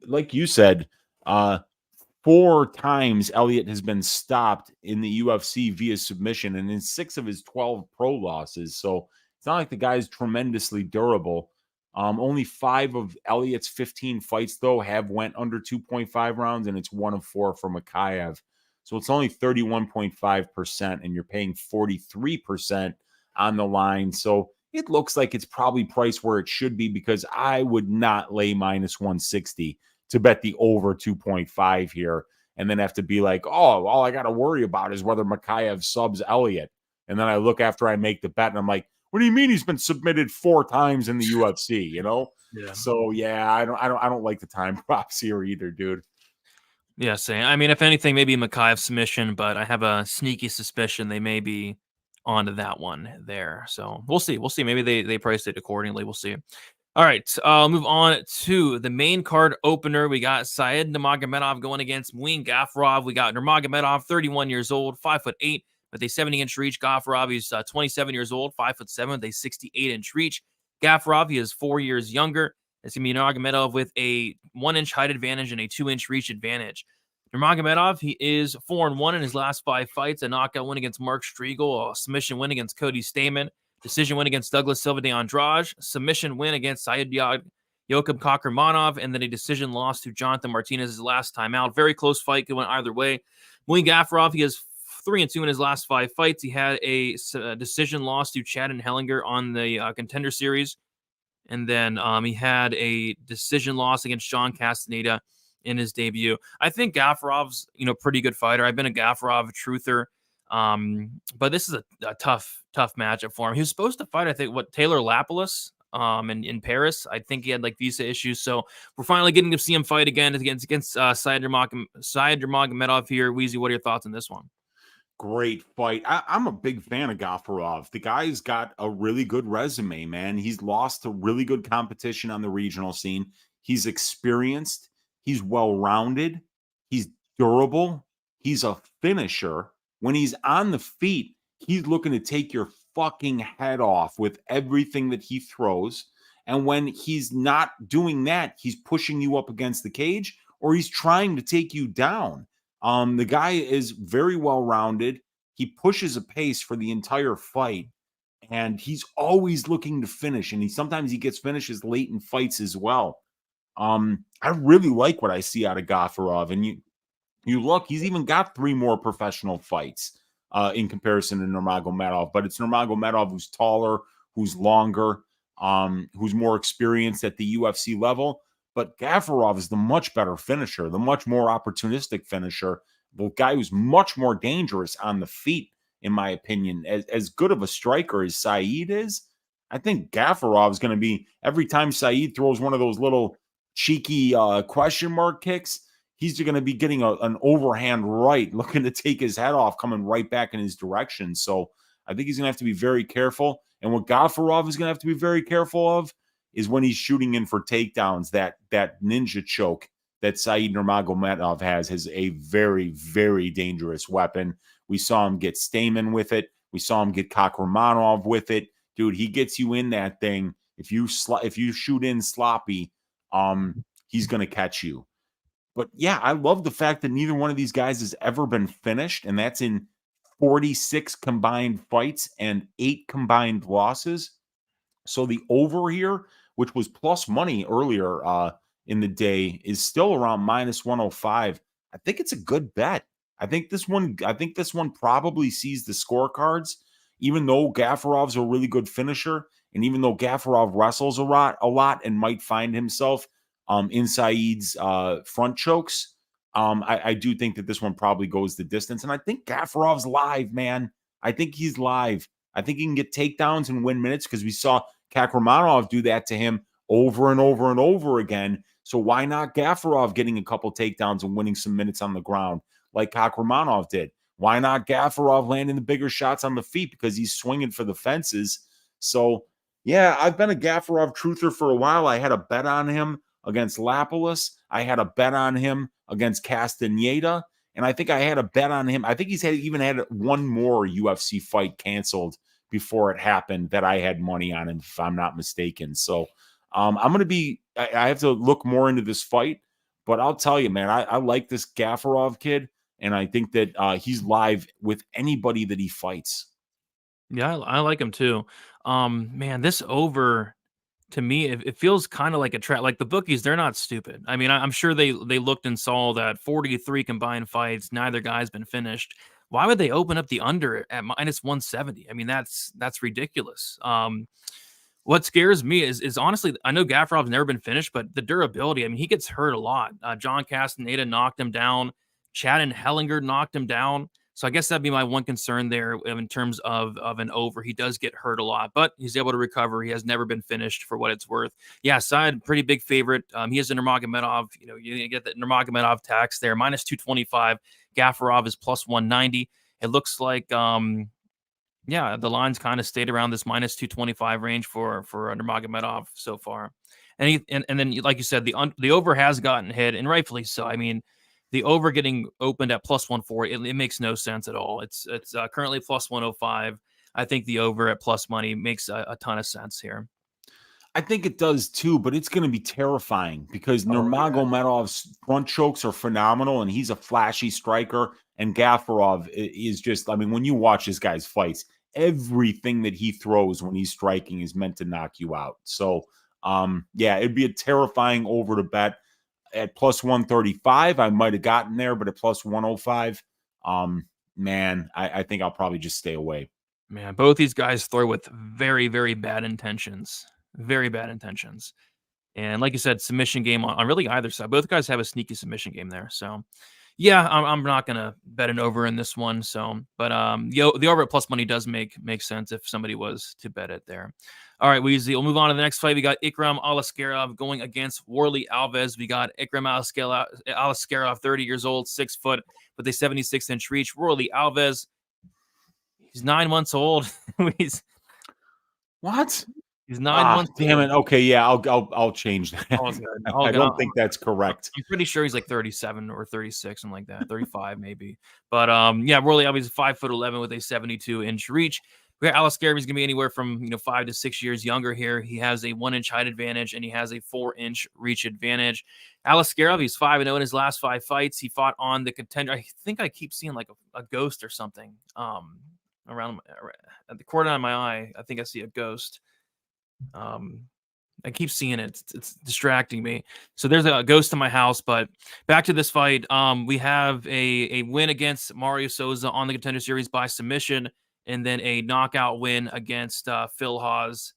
Like you said, 4 times Elliott has been stopped in the UFC via submission, and in 6 of his 12 pro losses. So it's not like the guy's tremendously durable. Only 5 of Elliott's 15 fights, though, have went under 2.5 rounds, and it's 1 of 4 for Mokaev. So it's only 31.5%, and you're paying 43% on the line. So it looks like it's probably priced where it should be, because I would not lay minus 160 to bet the over 2.5 here and then have to be like, oh, all I got to worry about is whether Mokaev subs Elliott. And then I look after I make the bet and I'm like, what do you mean he's been submitted 4 times in the UFC, you know? Yeah. So yeah, I don't like the time props here either, dude. Yeah, same. I mean, if anything, maybe Mokaev submission, but I have a sneaky suspicion they may be onto that one there. So we'll see. We'll see. Maybe they priced it accordingly. We'll see. All right, I'll move on to the main card opener. We got Said Nurmagomedov going against Muin Gafurov. We got Nurmagomedov, 31 years old, 5'8", with a 70-inch reach. Gafurov, he's 27 years old, 5'7", with a 68-inch reach. Gafurov, he is 4 years younger. It's going to be Nurmagomedov with a 1-inch height advantage and a 2-inch reach advantage. Nurmagomedov, he is 4-1 in his last 5 fights. A knockout win against Mark Striegel, a submission win against Cody Stamann, decision win against Douglas Silva de Andrade, submission win against Said Joachim Kakramanov, and then a decision loss to Jonathan Martinez his last time out. Very close fight, could went either way. Muin Gafurov, he has 3-2 in his last 5 fights. He had a decision loss to Chad and Hellinger on the Contender Series. And then he had a decision loss against John Castaneda in his debut. I think Gafurov's, pretty good fighter. I've been a Gafurov truther. But this is a tough matchup for him. He was supposed to fight, I think, Taylor Lapilus in Paris. I think he had visa issues. So we're finally getting to see him fight again against Said Nurmagomedov here. Weezy, what are your thoughts on this one? Great fight. I'm a big fan of Gafurov. The guy's got a really good resume, man. He's lost to really good competition on the regional scene. He's experienced. He's well-rounded. He's durable. He's a finisher. When he's on the feet, he's looking to take your fucking head off with everything that he throws. And when he's not doing that, he's pushing you up against the cage or he's trying to take you down. The guy is very well-rounded. He pushes a pace for the entire fight, and he's always looking to finish, and sometimes he gets finishes late in fights as well. I really like what I see out of Gafurov, and you look, he's even got 3 more professional fights in comparison to Nurmagomedov, but it's Nurmagomedov who's taller, who's longer, who's more experienced at the UFC level. But Gafurov is the much better finisher, the much more opportunistic finisher, the guy who's much more dangerous on the feet, in my opinion. As good of a striker as Said is, I think Gafurov is going to be, every time Said throws one of those little cheeky question mark kicks, he's going to be getting an overhand right, looking to take his head off, coming right back in his direction. So I think he's going to have to be very careful. And what Gafurov is going to have to be very careful of is when he's shooting in for takedowns, that ninja choke that Said Nurmagomedov has is a very, very dangerous weapon. We saw him get Stamen with it. We saw him get Kakramanov with it. Dude, he gets you in that thing. If you shoot in sloppy, he's going to catch you. But yeah, I love the fact that neither one of these guys has ever been finished, and that's in 46 combined fights and 8 combined losses. So the over here, which was plus money earlier in the day, is still around minus 105. I think it's a good bet. I think this one probably sees the scorecards, even though Gafurov's a really good finisher, and even though Gafurov wrestles a lot and might find himself in Said's front chokes. I do think that this one probably goes the distance, and I think Gafurov's live, man. I think he's live. I think he can get takedowns and win minutes because we saw Kakramanov do that to him over and over and over again. So why not Gafurov getting a couple takedowns and winning some minutes on the ground like Kakramanov did? Why not Gafurov landing the bigger shots on the feet because he's swinging for the fences? So, yeah, I've been a Gafurov truther for a while. I had a bet on him against Lapilus. I had a bet on him against Castaneda. And I think I had a bet on him. I think he's even had one more UFC fight canceled before it happened that I had money on him, if I'm not mistaken. So I'm going to be, I have to look more into this fight, but I'll tell you, man, I like this Gafurov kid. And I think that he's live with anybody that he fights. Yeah, I like him too. Man, this over, to me, it feels kind of like a trap. Like the bookies, they're not stupid. I mean, I'm sure they looked and saw that 43 combined fights, neither guy's been finished. Why would they open up the under at minus 170? I mean, that's ridiculous. What scares me is honestly, I know Gafurov's never been finished, but the durability. I mean, he gets hurt a lot. John Castaneda knocked him down. Chad and Hellinger knocked him down. So I guess that'd be my one concern there in terms of an over. He does get hurt a lot, but he's able to recover. He has never been finished for what it's worth. Yeah, Said, pretty big favorite. He is a Nurmagomedov. You get the Nurmagomedov tax there, minus 225. Gafurov is plus 190. It looks like, the line's kind of stayed around this minus 225 range for Nurmagomedov so far. And then, like you said, the over has gotten hit, and rightfully so. I mean, the over getting opened at plus 140, it makes no sense at all. It's currently plus 105. I think the over at plus money makes a ton of sense here. I think it does too, but it's going to be terrifying because Nurmagomedov's front chokes are phenomenal, and he's a flashy striker. And Gafurov is just, I mean, when you watch this guy's fights, everything that he throws when he's striking is meant to knock you out. So, it'd be a terrifying over to bet. At plus 135, I might have gotten there, but at plus 105, Man, I think I'll probably just stay away. Man, both these guys throw with very, very bad intentions. Very bad intentions. And like you said, submission game on really either side. Both guys have a sneaky submission game there. So, yeah, I'm not gonna bet an over in this one. So, but the over at plus money does make sense if somebody was to bet it there. All right, Weezy. We'll move on to the next fight. We got Ikram Aliskerov going against Warlley Alves. We got Ikram Aliskerov, 30 years old, 6 foot, with a 76-inch reach. Warlley Alves, he's 9 months old. he's What? He's 9 months. Damn it. Okay, yeah, I'll change that. I don't think that's correct. I'm pretty sure he's like 37 or 36, something like that, 35 maybe. But yeah, Warlley Alves is 5'11" with a 72-inch reach. We got Aliskerov. He's gonna be anywhere from 5 to 6 years younger here. He has a 1-inch height advantage and he has a 4-inch reach advantage. Aliskerov, he's 5-0 in his last 5 fights. He fought on the contender. I think I keep seeing like a ghost or something around at the corner of my eye. I think I see a ghost. I keep seeing it. It's distracting me. So there's a ghost in my house. But back to this fight. We have a win against Mario Souza on the Contender Series by submission, and then a knockout win against Phil Hawes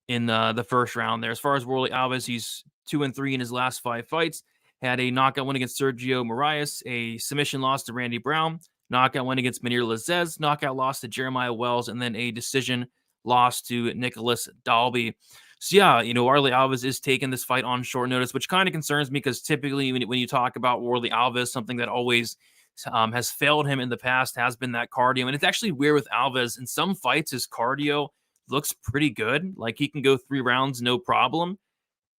in the first round there. As far as Warlley Alves, he's 2-3 in his last 5 fights. Had a knockout win against Sergio Moraes, a submission loss to Randy Brown, knockout win against Munir Lazez, knockout loss to Jeremiah Wells, and then a decision loss to Nicholas Dalby. So yeah, Warlley Alves is taking this fight on short notice, which kind of concerns me because typically when you talk about Warlley Alves, something that always has failed him in the past has been that cardio. And it's actually weird with Alves. In some fights, his cardio looks pretty good. Like he can go 3 rounds, no problem.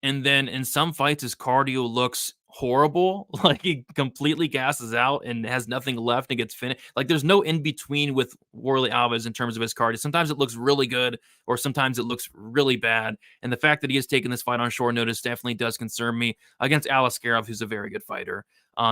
And then in some fights, his cardio looks horrible. Like he completely gasses out and has nothing left and gets finished. Like there's no in between with Warlley Alves in terms of his cardio. Sometimes it looks really good or sometimes it looks really bad. And the fact that he has taken this fight on short notice definitely does concern me against Aliskerov, who's a very good fighter.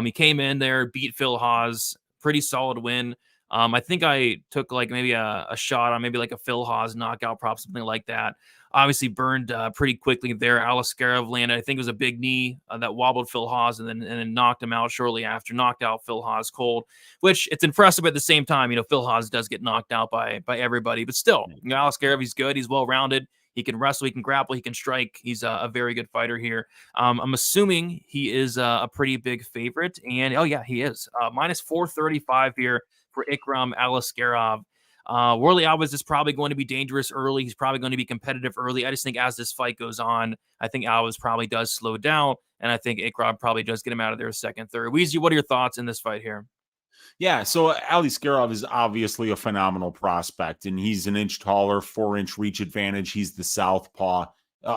He came in there, beat Phil Hawes, pretty solid win. I think I took like maybe a shot on maybe like a Phil Hawes knockout prop, something like that. Obviously burned pretty quickly there. Aliskerov landed, I think it was a big knee that wobbled Phil Hawes and then knocked him out shortly after, knocked out Phil Hawes cold, which it's impressive at the same time. Phil Hawes does get knocked out by everybody, but still, Aliskerov, he's good. He's well-rounded. He can wrestle, he can grapple, he can strike. He's a very good fighter here. I'm assuming he is a pretty big favorite, and oh yeah, he is. Minus 435 here for Ikram Aliskerov. Warlley Alves is probably going to be dangerous early. He's probably going to be competitive early. I just think as this fight goes on, I think Alves probably does slow down, and I think Ikram probably does get him out of there second, third. Weezy, what are your thoughts in this fight here? Yeah, so Aliskerov is obviously a phenomenal prospect, and he's an inch taller, 4-inch reach advantage. He's the southpaw.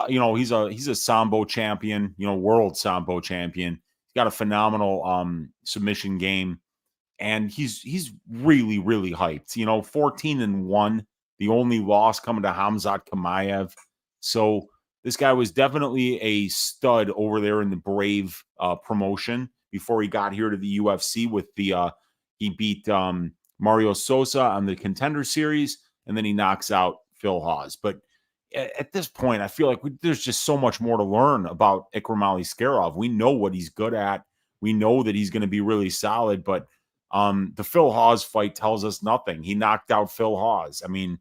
He's a sambo champion, world sambo champion. He's got a phenomenal submission game. And he's really, really hyped. 14-1, the only loss coming to Khamzat Chimaev. So this guy was definitely a stud over there in the Brave promotion before he got here to the UFC with he beat Mario Souza on the Contender Series, and then he knocks out Phil Hawes. But at this point, I feel like there's just so much more to learn about Ikram Aliskerov. We know what he's good at. We know that he's going to be really solid, but the Phil Hawes fight tells us nothing. He knocked out Phil Hawes. I mean,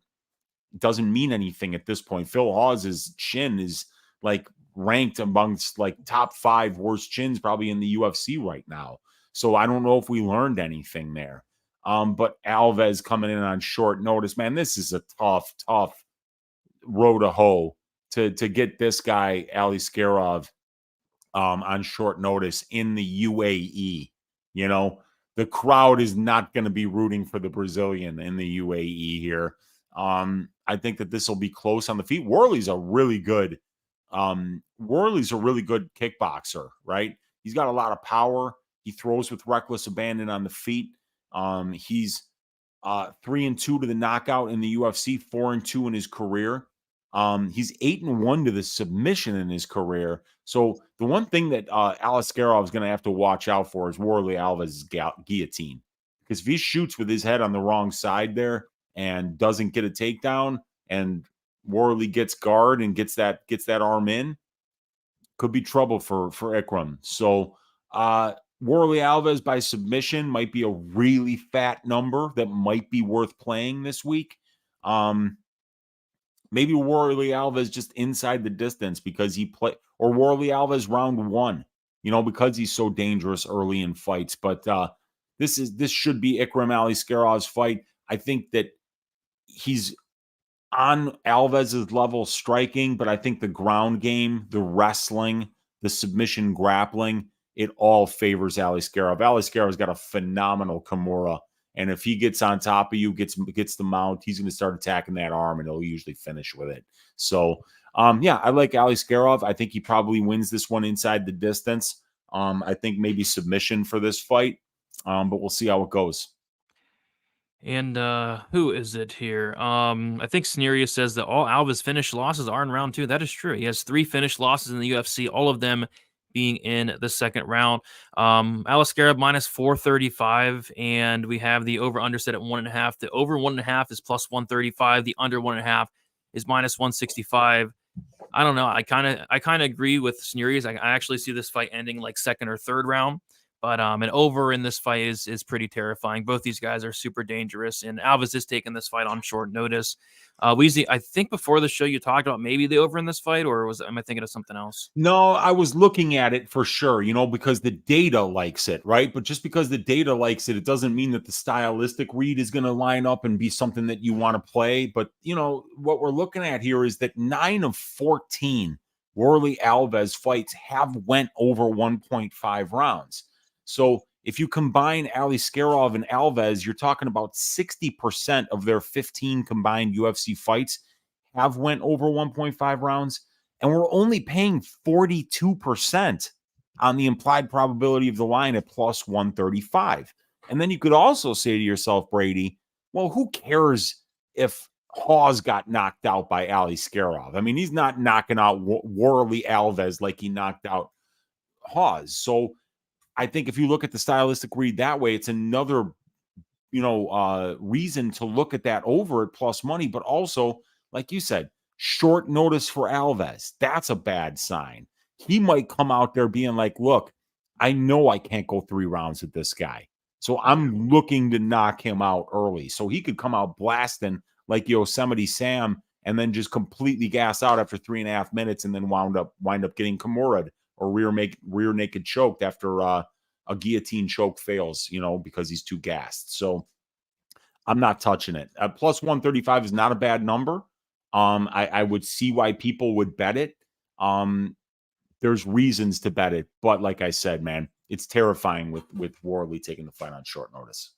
it doesn't mean anything at this point. Phil Hawes' chin is like ranked amongst like top 5 worst chins probably in the UFC right now. So I don't know if we learned anything there. But Alves coming in on short notice, man, this is a tough road to hoe to get this guy, Aliskerov, on short notice in the UAE. The crowd is not going to be rooting for the Brazilian in the UAE here. I think that this will be close on the feet. Warlley's a really good kickboxer, right? He's got a lot of power. He throws with reckless abandon on the feet. He's 3-2 to the knockout in the UFC, 4-2 in his career. He's 8-1 to the submission in his career. So the one thing that Aliskerov is going to have to watch out for is Warlley Alves' guillotine. Because if he shoots with his head on the wrong side there and doesn't get a takedown, and Warlley gets guard and gets that arm in, could be trouble for Ikram. So Warlley Alves by submission might be a really fat number that might be worth playing this week. Maybe Warlley Alves just inside the distance because he played, or Warlley Alves round 1, because he's so dangerous early in fights. But this should be Ikram Aliskerov's fight. I think that he's on Alves's level striking, but I think the ground game, the wrestling, the submission grappling, it all favors Aliskerov. Aliskerov's got a phenomenal Kimura, and if he gets on top of you, gets the mount, he's going to start attacking that arm, and he'll usually finish with it. So, I like Aliskerov. I think he probably wins this one inside the distance. I think maybe submission for this fight, but we'll see how it goes. And who is it here? I think Sneria says that all Alves finished losses are in round 2. That is true. He has 3 finished losses in the UFC, all of them being in the second round. Aliskerov minus 435, and we have the over-under set at 1.5. The over 1.5 is plus 135. The under 1.5 is minus 165. I don't know. I kind of agree with Sneerius. I actually see this fight ending like second or third round. But an over in this fight is pretty terrifying. Both these guys are super dangerous, and Alves is taking this fight on short notice. Weezy, I think before the show you talked about maybe the over in this fight, or am I thinking of something else? No, I was looking at it for sure, because the data likes it, right? But just because the data likes it, it doesn't mean that the stylistic read is going to line up and be something that you want to play. But, what we're looking at here is that 9 of 14 Warlley Alves fights have went over 1.5 rounds. So if you combine Aliskerov and Alves, you're talking about 60% of their 15 combined UFC fights have went over 1.5 rounds. And we're only paying 42% on the implied probability of the line at plus 135. And then you could also say to yourself, Brady, well, who cares if Hawes got knocked out by Aliskerov? I mean, he's not knocking out Warlley Alves like he knocked out Hawes. So I think if you look at the stylistic read that way, it's another, reason to look at that over at plus money. But also, like you said, short notice for Alves. That's a bad sign. He might come out there being like, look, I know I can't go 3 rounds with this guy. So I'm looking to knock him out early. So he could come out blasting like Yosemite Sam and then just completely gas out after 3.5 minutes and then wind up getting Kimura'd or rear naked choked after a guillotine choke fails, because he's too gassed. So I'm not touching it. Plus 135 is not a bad number. I would see why people would bet it. There's reasons to bet it, but like I said, man, it's terrifying with Warlley taking the fight on short notice.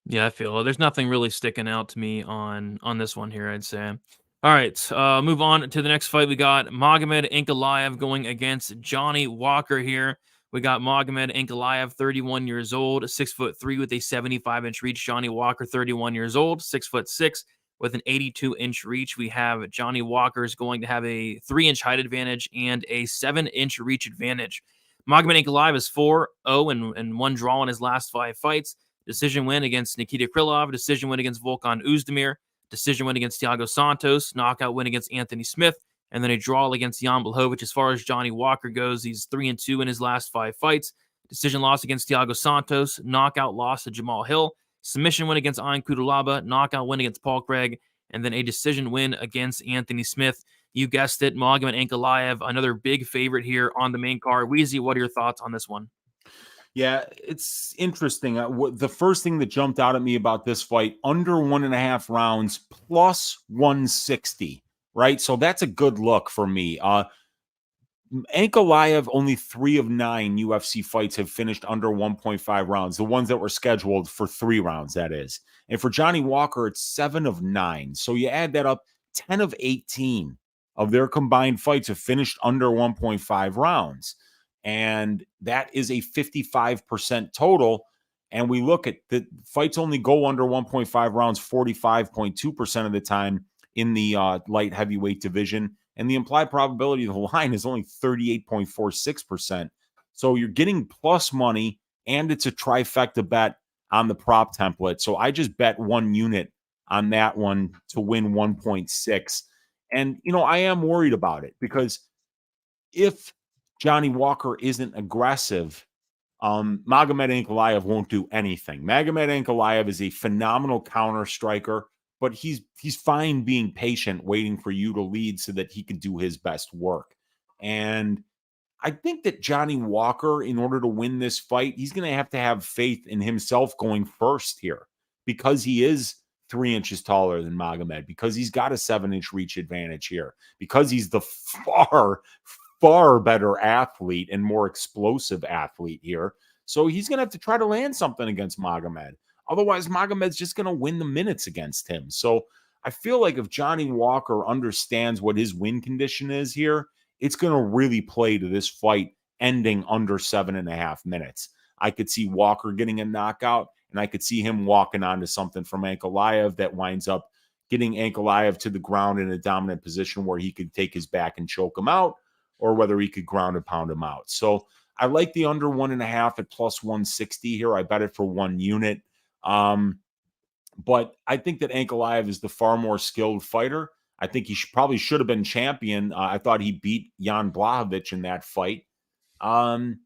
Yeah, I feel there's nothing really sticking out to me on this one here, I'd say. All right, move on to the next fight. We got Magomed Ankalaev going against Johnny Walker here. We got Magomed Ankalaev, 31 years old, 6'3" with a 75-inch reach. Johnny Walker, 31 years old, 6'6" with an 82-inch reach. We have Johnny Walker is going to have a 3-inch height advantage and a 7-inch reach advantage. Magomed Ankalaev is 4-0 and 1 draw in his last 5 fights. Decision win against Nikita Krylov, decision win against Volkan Oezdemir, decision win against Thiago Santos, knockout win against Anthony Smith, and then a draw against Jan Blachowicz. As far as Johnny Walker goes, he's 3-2 in his last 5 fights. Decision loss against Thiago Santos, knockout loss to Jamal Hill, submission win against Ian Kudalaba, knockout win against Paul Craig, and then a decision win against Anthony Smith. You guessed it, Magomed Ankalaev, another big favorite here on the main card. Weezy, what are your thoughts on this one? Yeah, it's interesting. The first thing that jumped out at me about this fight, under 1.5 rounds, plus 160, right? So that's a good look for me. Ankalaev, only 3 of 9 UFC fights have finished under 1.5 rounds. The ones that were scheduled for 3 rounds, that is. And for Johnny Walker, it's 7 of 9. So you add that up, 10 of 18 of their combined fights have finished under 1.5 rounds. And that is a 55% total. And we look at the fights only go under 1.5 rounds 45.2% of the time in the light heavyweight division. And the implied probability of the line is only 38.46%. So you're getting plus money, and it's a trifecta bet on the prop template. So I just bet 1 unit on that one to win 1.6. And, I am worried about it because if Johnny Walker isn't aggressive, Magomed Ankalaev won't do anything. Magomed Ankalaev is a phenomenal counter striker, but he's fine being patient, waiting for you to lead so that he can do his best work. And I think that Johnny Walker, in order to win this fight, he's going to have faith in himself going first here, because he is 3 inches taller than Magomed, because he's got a 7-inch reach advantage here, because he's the far better athlete and more explosive athlete here. So he's going to have to try to land something against Magomed. Otherwise, Magomed's just going to win the minutes against him. So I feel like if Johnny Walker understands what his win condition is here, it's going to really play to this fight ending under 7.5 minutes. I could see Walker getting a knockout, and I could see him walking onto something from Ankalaev that winds up getting Ankalaev to the ground in a dominant position where he could take his back and choke him out, or whether he could ground and pound him out. So I like the under 1.5 at plus 160 here. I bet it for 1 unit. But I think that Ankalaev is the far more skilled fighter. I think he probably should have been champion. I thought he beat Jan Blachowicz in that fight. And,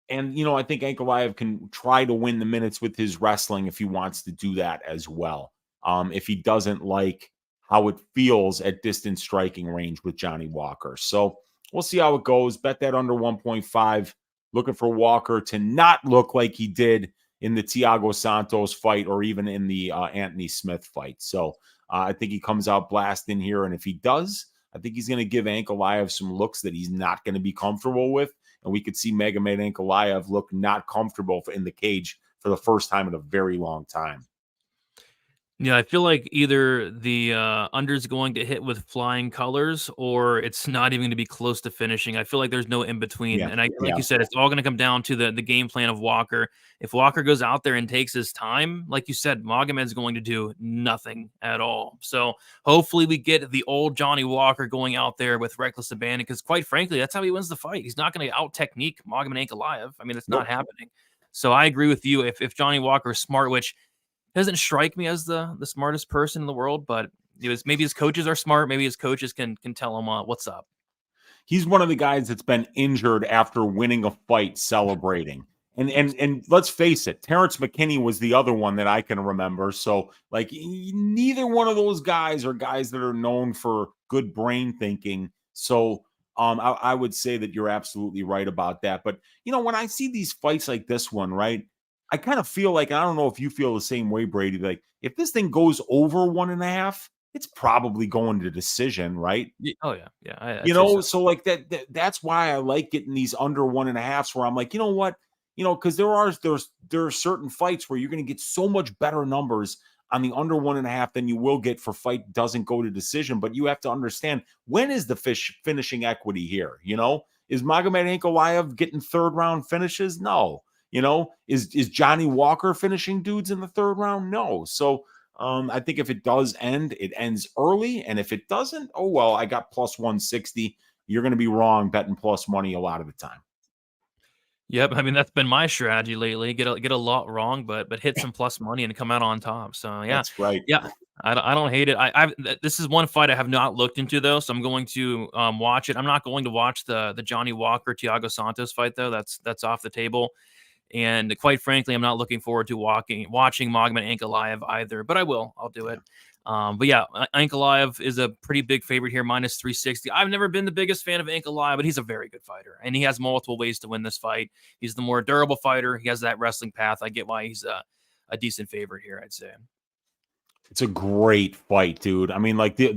I think Ankalaev can try to win the minutes with his wrestling if he wants to do that as well. If he doesn't like how it feels at distance striking range with Johnny Walker. So we'll see how it goes. Bet that under 1.5. Looking for Walker to not look like he did in the Thiago Santos fight or even in the Anthony Smith fight. So I think he comes out blasting here. And if he does, I think he's going to give Ankalaev some looks that he's not going to be comfortable with. And we could see Magomed Ankalaev look not comfortable in the cage for the first time in a very long time. Yeah, I feel like either the under's going to hit with flying colors, or it's not even going to be close to finishing. I feel like there's no in between. Yeah, And like you said, it's all going to come down to the game plan of Walker. If Walker goes out there and takes his time, like you said, Magomed's going to do nothing at all. So hopefully we get the old Johnny Walker going out there with reckless abandon, because quite frankly, that's how he wins the fight. He's not going to out-technique Magomed Ankalaev. I mean, it's not happening. So I agree with you. If Johnny Walker is smart, which doesn't strike me as the smartest person in the world, but maybe his coaches are smart. Maybe his coaches can tell him what's up. He's one of the guys that's been injured after winning a fight celebrating. And let's face it, Terrence McKinney was the other one that I can remember. So like neither one of those guys are guys that are known for good brain thinking. So I would say that you're absolutely right about that. But when I see these fights like this one, right, I kind of feel like, I don't know if you feel the same way, Brady, like if this thing goes over 1.5, it's probably going to decision, right? Oh yeah. Yeah. So like that's why I like getting these under 1.5s where I'm like, you know what? Because there are certain fights where you're going to get so much better numbers on the under 1.5 than you will get for fight doesn't go to decision. But you have to understand, when is the finishing equity here? Is Magomed Ankalaev getting 3rd round finishes? No. Is Johnny Walker finishing dudes in the 3rd round? No. So I think if it does end, it ends early. And if it doesn't, oh, well, I got plus 160. You're going to be wrong betting plus money a lot of the time. Yep. I mean, that's been my strategy lately. Get a lot wrong, but hit some plus money and come out on top. So yeah, that's right. Yeah. I don't hate it. This is one fight I have not looked into though. So I'm going to watch it. I'm not going to watch the Johnny Walker, Thiago Santos fight though. That's off the table. And quite frankly, I'm not looking forward to watching Magomed Ankalaev either, but I'll do it. But yeah, Ankalaev is a pretty big favorite here, minus 360. I've never been the biggest fan of Ankalaev, but he's a very good fighter, and he has multiple ways to win this fight. He's the more durable fighter. He has that wrestling path. I get why he's a decent favorite here, I'd say. It's a great fight, dude. I mean, like the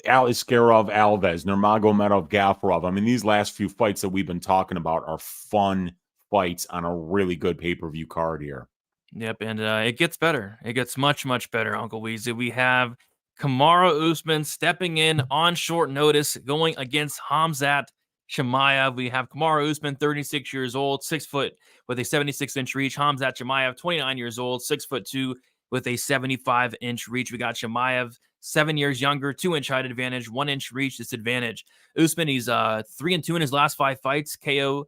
Aliskerov, Alves, Nurmagomedov, Gafurov. I mean, these last few fights that we've been talking about are fun fights on a really good pay-per-view card here. Yep, and it gets better. It gets much, much better, Uncle Weezy. We have Kamaru Usman stepping in on short notice, going against Khamzat Chimaev. We have Kamaru Usman, 36 years old, 6 foot with a 76-inch reach. Khamzat Chimaev, 29 years old, 6'2" with a 75-inch reach. We got Chimaev, 7 years younger, 2-inch height advantage, 1-inch reach disadvantage. Usman, he's 3-2 in his last 5 fights, KO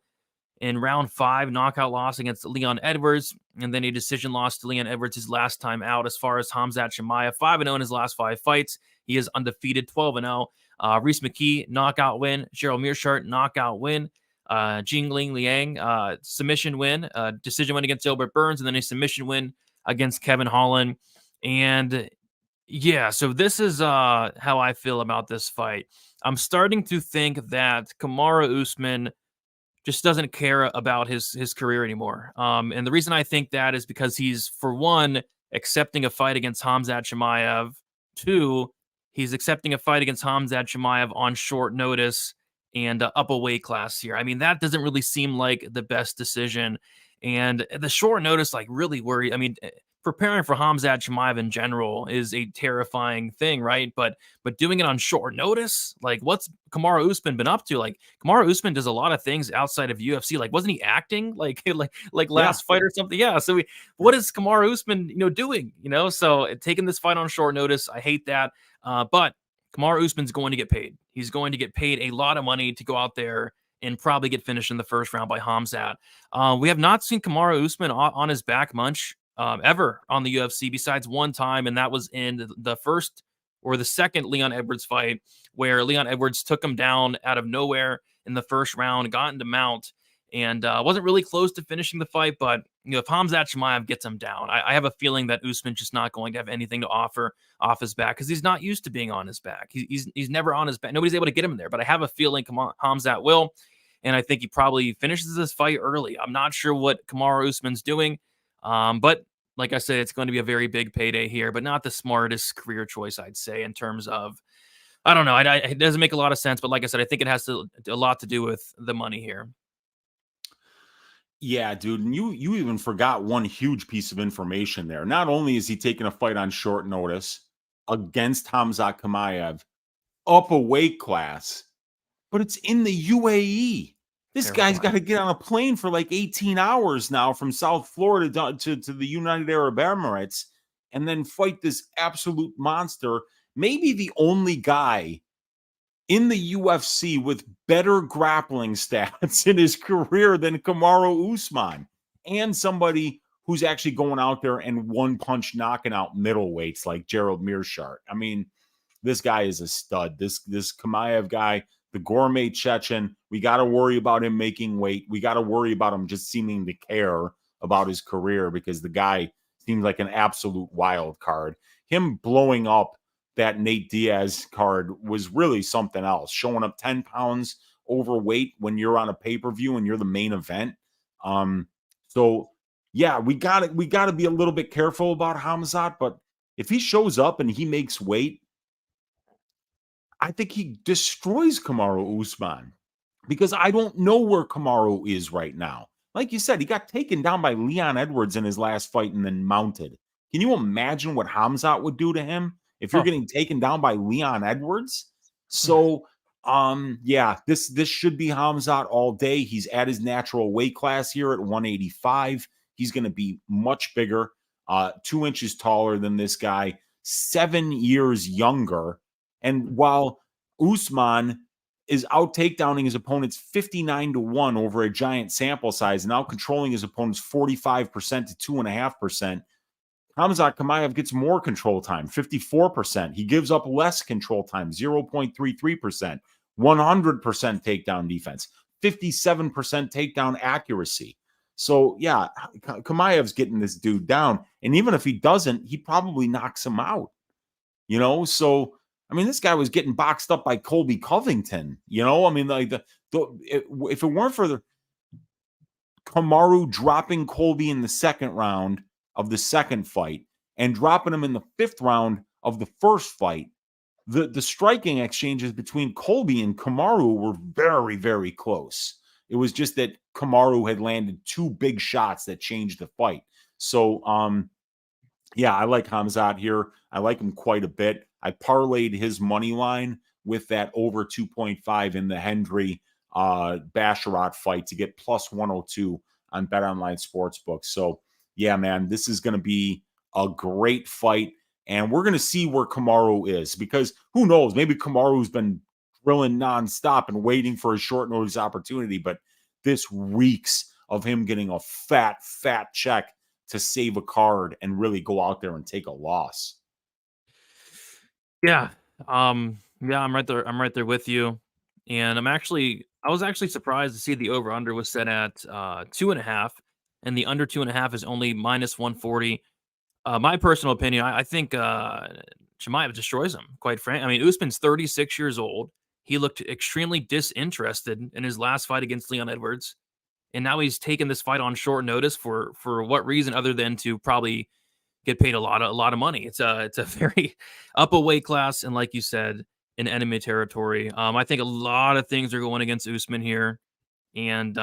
in round 5, knockout loss against Leon Edwards, and then a decision loss to Leon Edwards his last time out. As far as Khamzat Chimaev, 5-0 in his last 5 fights. He is undefeated, 12-0. Reese McKee, knockout win. Cheryl Mearshart, knockout win. Jingling Liang, submission win, decision win against Gilbert Burns, and then a submission win against Kevin Holland. And yeah, so this is how I feel about this fight. I'm starting to think that Kamaru Usman just doesn't care about his career anymore. And the reason I think that is because he's, for one, accepting a fight against Khamzat Chimaev. Two, he's accepting a fight against Khamzat Chimaev on short notice and up a weight class here. I mean, that doesn't really seem like the best decision. And the short notice, like, really worry. I mean, preparing for Khamzat Chimaev in general is a terrifying thing, right? But doing it on short notice, like, what's Kamaru Usman been up to? Like, Kamaru Usman does a lot of things outside of UFC. Like, wasn't he acting like last fight or something? Yeah. So what is Kamaru Usman, doing? So taking this fight on short notice, I hate that. But Kamaru Usman's going to get paid. He's going to get paid a lot of money to go out there and probably get finished in the first round by Khamzat. We have not seen Kamaru Usman on his back much ever on the UFC, besides one time, and that was in the first or the second Leon Edwards fight, where Leon Edwards took him down out of nowhere in the first round, got into mount, and wasn't really close to finishing the fight. But if Khamzat Chimaev gets him down, I have a feeling that Usman's just not going to have anything to offer off his back, because he's not used to being on his back. He's never on his back. Nobody's able to get him there. But I have a feeling Khamzat will, and I think he probably finishes this fight early. I'm not sure what Kamaru Usman's doing, but like I said, it's going to be a very big payday here, but not the smartest career choice, I'd say, in terms of, I don't know. It doesn't make a lot of sense, but like I said, I think it has a lot to do with the money here. Yeah, dude. And you even forgot one huge piece of information there. Not only is he taking a fight on short notice against Khamzat Chimaev, up a weight class, but it's in the UAE. This guy's got to get on a plane for like 18 hours now from South Florida to the United Arab Emirates and then fight this absolute monster. Maybe the only guy in the UFC with better grappling stats in his career than Kamaru Usman, and somebody who's actually going out there and one-punch knocking out middleweights like Gerald Meerschaert. I mean, this guy is a stud. This Chimaev guy, the gourmet Chechen, we got to worry about him making weight. We got to worry about him just seeming to care about his career, because the guy seems like an absolute wild card. Him blowing up that Nate Diaz card was really something else, showing up 10 pounds overweight when you're on a pay-per-view and you're the main event. So yeah, we got to be a little bit careful about Khamzat, but if he shows up and he makes weight, I think he destroys Kamaru Usman, because I don't know where Kamaru is right now. Like you said, he got taken down by Leon Edwards in his last fight and then mounted. Can you imagine what Khamzat would do to him if you're getting taken down by Leon Edwards? So, yeah, this should be Khamzat all day. He's at his natural weight class here at 185. He's going to be much bigger, 2 inches taller than this guy, 7 years younger. And while Usman is out takedowning his opponents 59-1 over a giant sample size, now controlling his opponents 45% to 2.5%, Khamzat Chimaev gets more control time, 54%. He gives up less control time, 0.33%, 100% takedown defense, 57% takedown accuracy. So, yeah, Chimaev's getting this dude down. And even if he doesn't, he probably knocks him out. So, I mean, this guy was getting boxed up by Colby Covington. I mean, like if it weren't for the Kamaru dropping Colby in the second round of the second fight and dropping him in the fifth round of the first fight, the striking exchanges between Colby and Kamaru were very, very close. It was just that Kamaru had landed 2 big shots that changed the fight. So, yeah, I like Khamzat here. I like him quite a bit. I parlayed his money line with that over 2.5 in the Hendry Basharat fight to get plus 102 on BetOnline Sportsbook. So, yeah, man, this is going to be a great fight. And we're going to see where Kamaru is, because who knows? Maybe Kamaru's been drilling nonstop and waiting for a short notice opportunity. But this reeks of him getting a fat check to save a card and really go out there and take a loss. Yeah. I'm right there with you. And I'm actually I was actually surprised to see the over-under was set at 2.5, and the under 2.5 is only -140. My personal opinion, I think Chimaev destroys him, quite frankly. I mean, Usman's 36 years old. He looked extremely disinterested in his last fight against Leon Edwards, and now he's taken this fight on short notice for what reason other than to probably get paid a lot of money. It's a very up a weight class, and like you said, in enemy territory. I think a lot of things are going against Usman here, and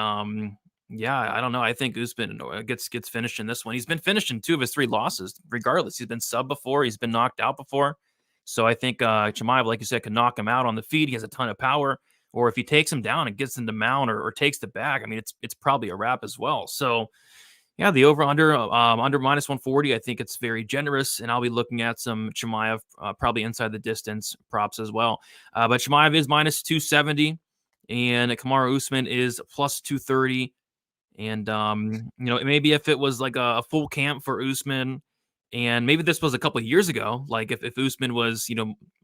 yeah, I don't know. I think Usman gets finished in this one. He's been finished in 2 of his 3 losses, regardless. He's been sub before. He's been knocked out before. So I think Chimaev, like you said, can knock him out on the feet. He has a ton of power. Or if he takes him down and gets into mount or takes the back, I mean, it's probably a wrap as well. So yeah, the over-under under -140, I think it's very generous, and I'll be looking at some Chimaev probably inside the distance props as well. But Chimaev is -270, and Kamaru Usman is +230. And maybe if it was like a full camp for Usman, and maybe this was a couple of years ago, like if Usman was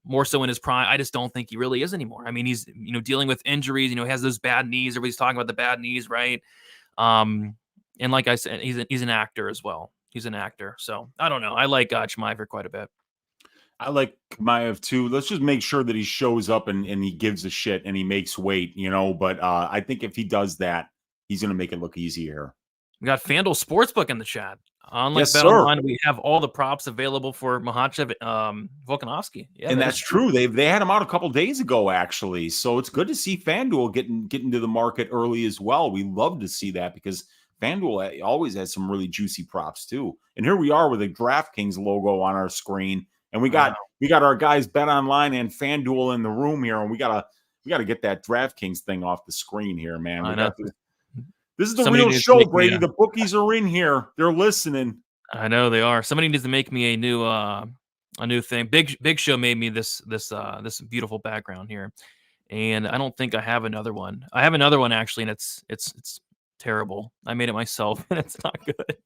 more so in his prime, I just don't think he really is anymore. I mean, he's dealing with injuries. He has those bad knees. Everybody's talking about the bad knees, right? And like I said, he's an actor as well. He's an actor. So I don't know. I like Chimaev for quite a bit. I like Chimaev too. Let's just make sure that he shows up and he gives a shit and he makes weight, But I think if he does that, he's going to make it look easier. We got FanDuel Sportsbook in the chat. Unlike Yes, BetOnline, we have all the props available for Makhachev, Volkanovski. Yeah, and that's true. They had him out a couple days ago, actually. So it's good to see FanDuel getting to the market early as well. We love to see that because FanDuel always has some really juicy props too. And here we are with a DraftKings logo on our screen, and we got our guys BetOnline and FanDuel in the room here, and we gotta get that DraftKings thing off the screen here, man. This is the real show, Brady. The bookies are in here; they're listening. I know they are. Somebody needs to make me a new thing. Big Show made me this beautiful background here, and I don't think I have another one. I have another one actually, and it's terrible. I made it myself, and it's not good.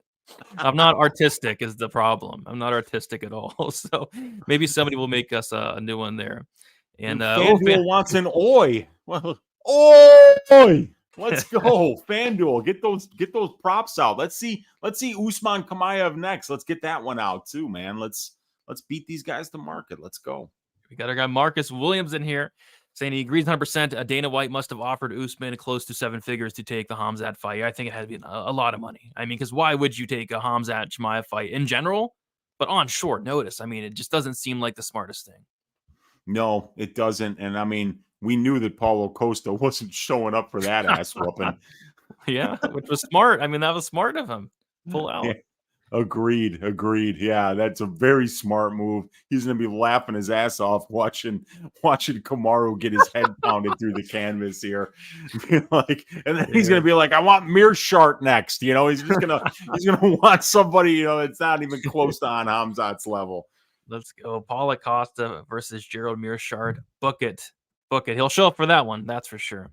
I'm not artistic is the problem. I'm not artistic at all. So maybe somebody will make us a new one there. And FanDuel wants an oi. Well, oi. Let's go, FanDuel. Get those props out. Let's see Usman Chimaev next. Let's get that one out too, man. Let's beat these guys to market. Let's go. We got our guy Marcus Williams in here saying he agrees 100%. Dana White must have offered Usman close to 7 figures to take the Khamzat fight. I think it had to be a lot of money. I mean, because why would you take a Khamzat Chimaev fight in general, but on short notice? I mean, it just doesn't seem like the smartest thing. No, it doesn't. And I mean, we knew that Paulo Costa wasn't showing up for that ass whooping. Yeah, which was smart. I mean, that was smart of him. Pull out. Yeah. Agreed. Yeah, that's a very smart move. He's going to be laughing his ass off watching Kamaru get his head pounded through the canvas here. And then he's going to be like, I want Mearshart next. He's going to want somebody, that's not even close to on Khamzat's level. Let's go. Paulo Costa versus Gerald Mearshart. Book it. He'll show up for that one. That's for sure.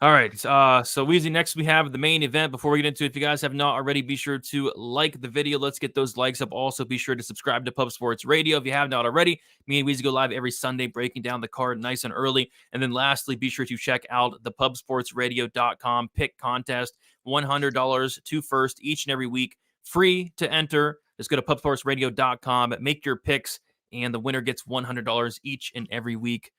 All right. So Weezy, next we have the main event. Before we get into it, if you guys have not already, be sure to like the video. Let's get those likes up. Also, be sure to subscribe to Pub Sports Radio if you have not already. Me and Weezy go live every Sunday, breaking down the card nice and early. And then lastly, be sure to check out the pubsportsradio.com pick contest. $100 to first each and every week. Free to enter. Just go to pubsportsradio.com, make your picks, and the winner gets $100 each and every week.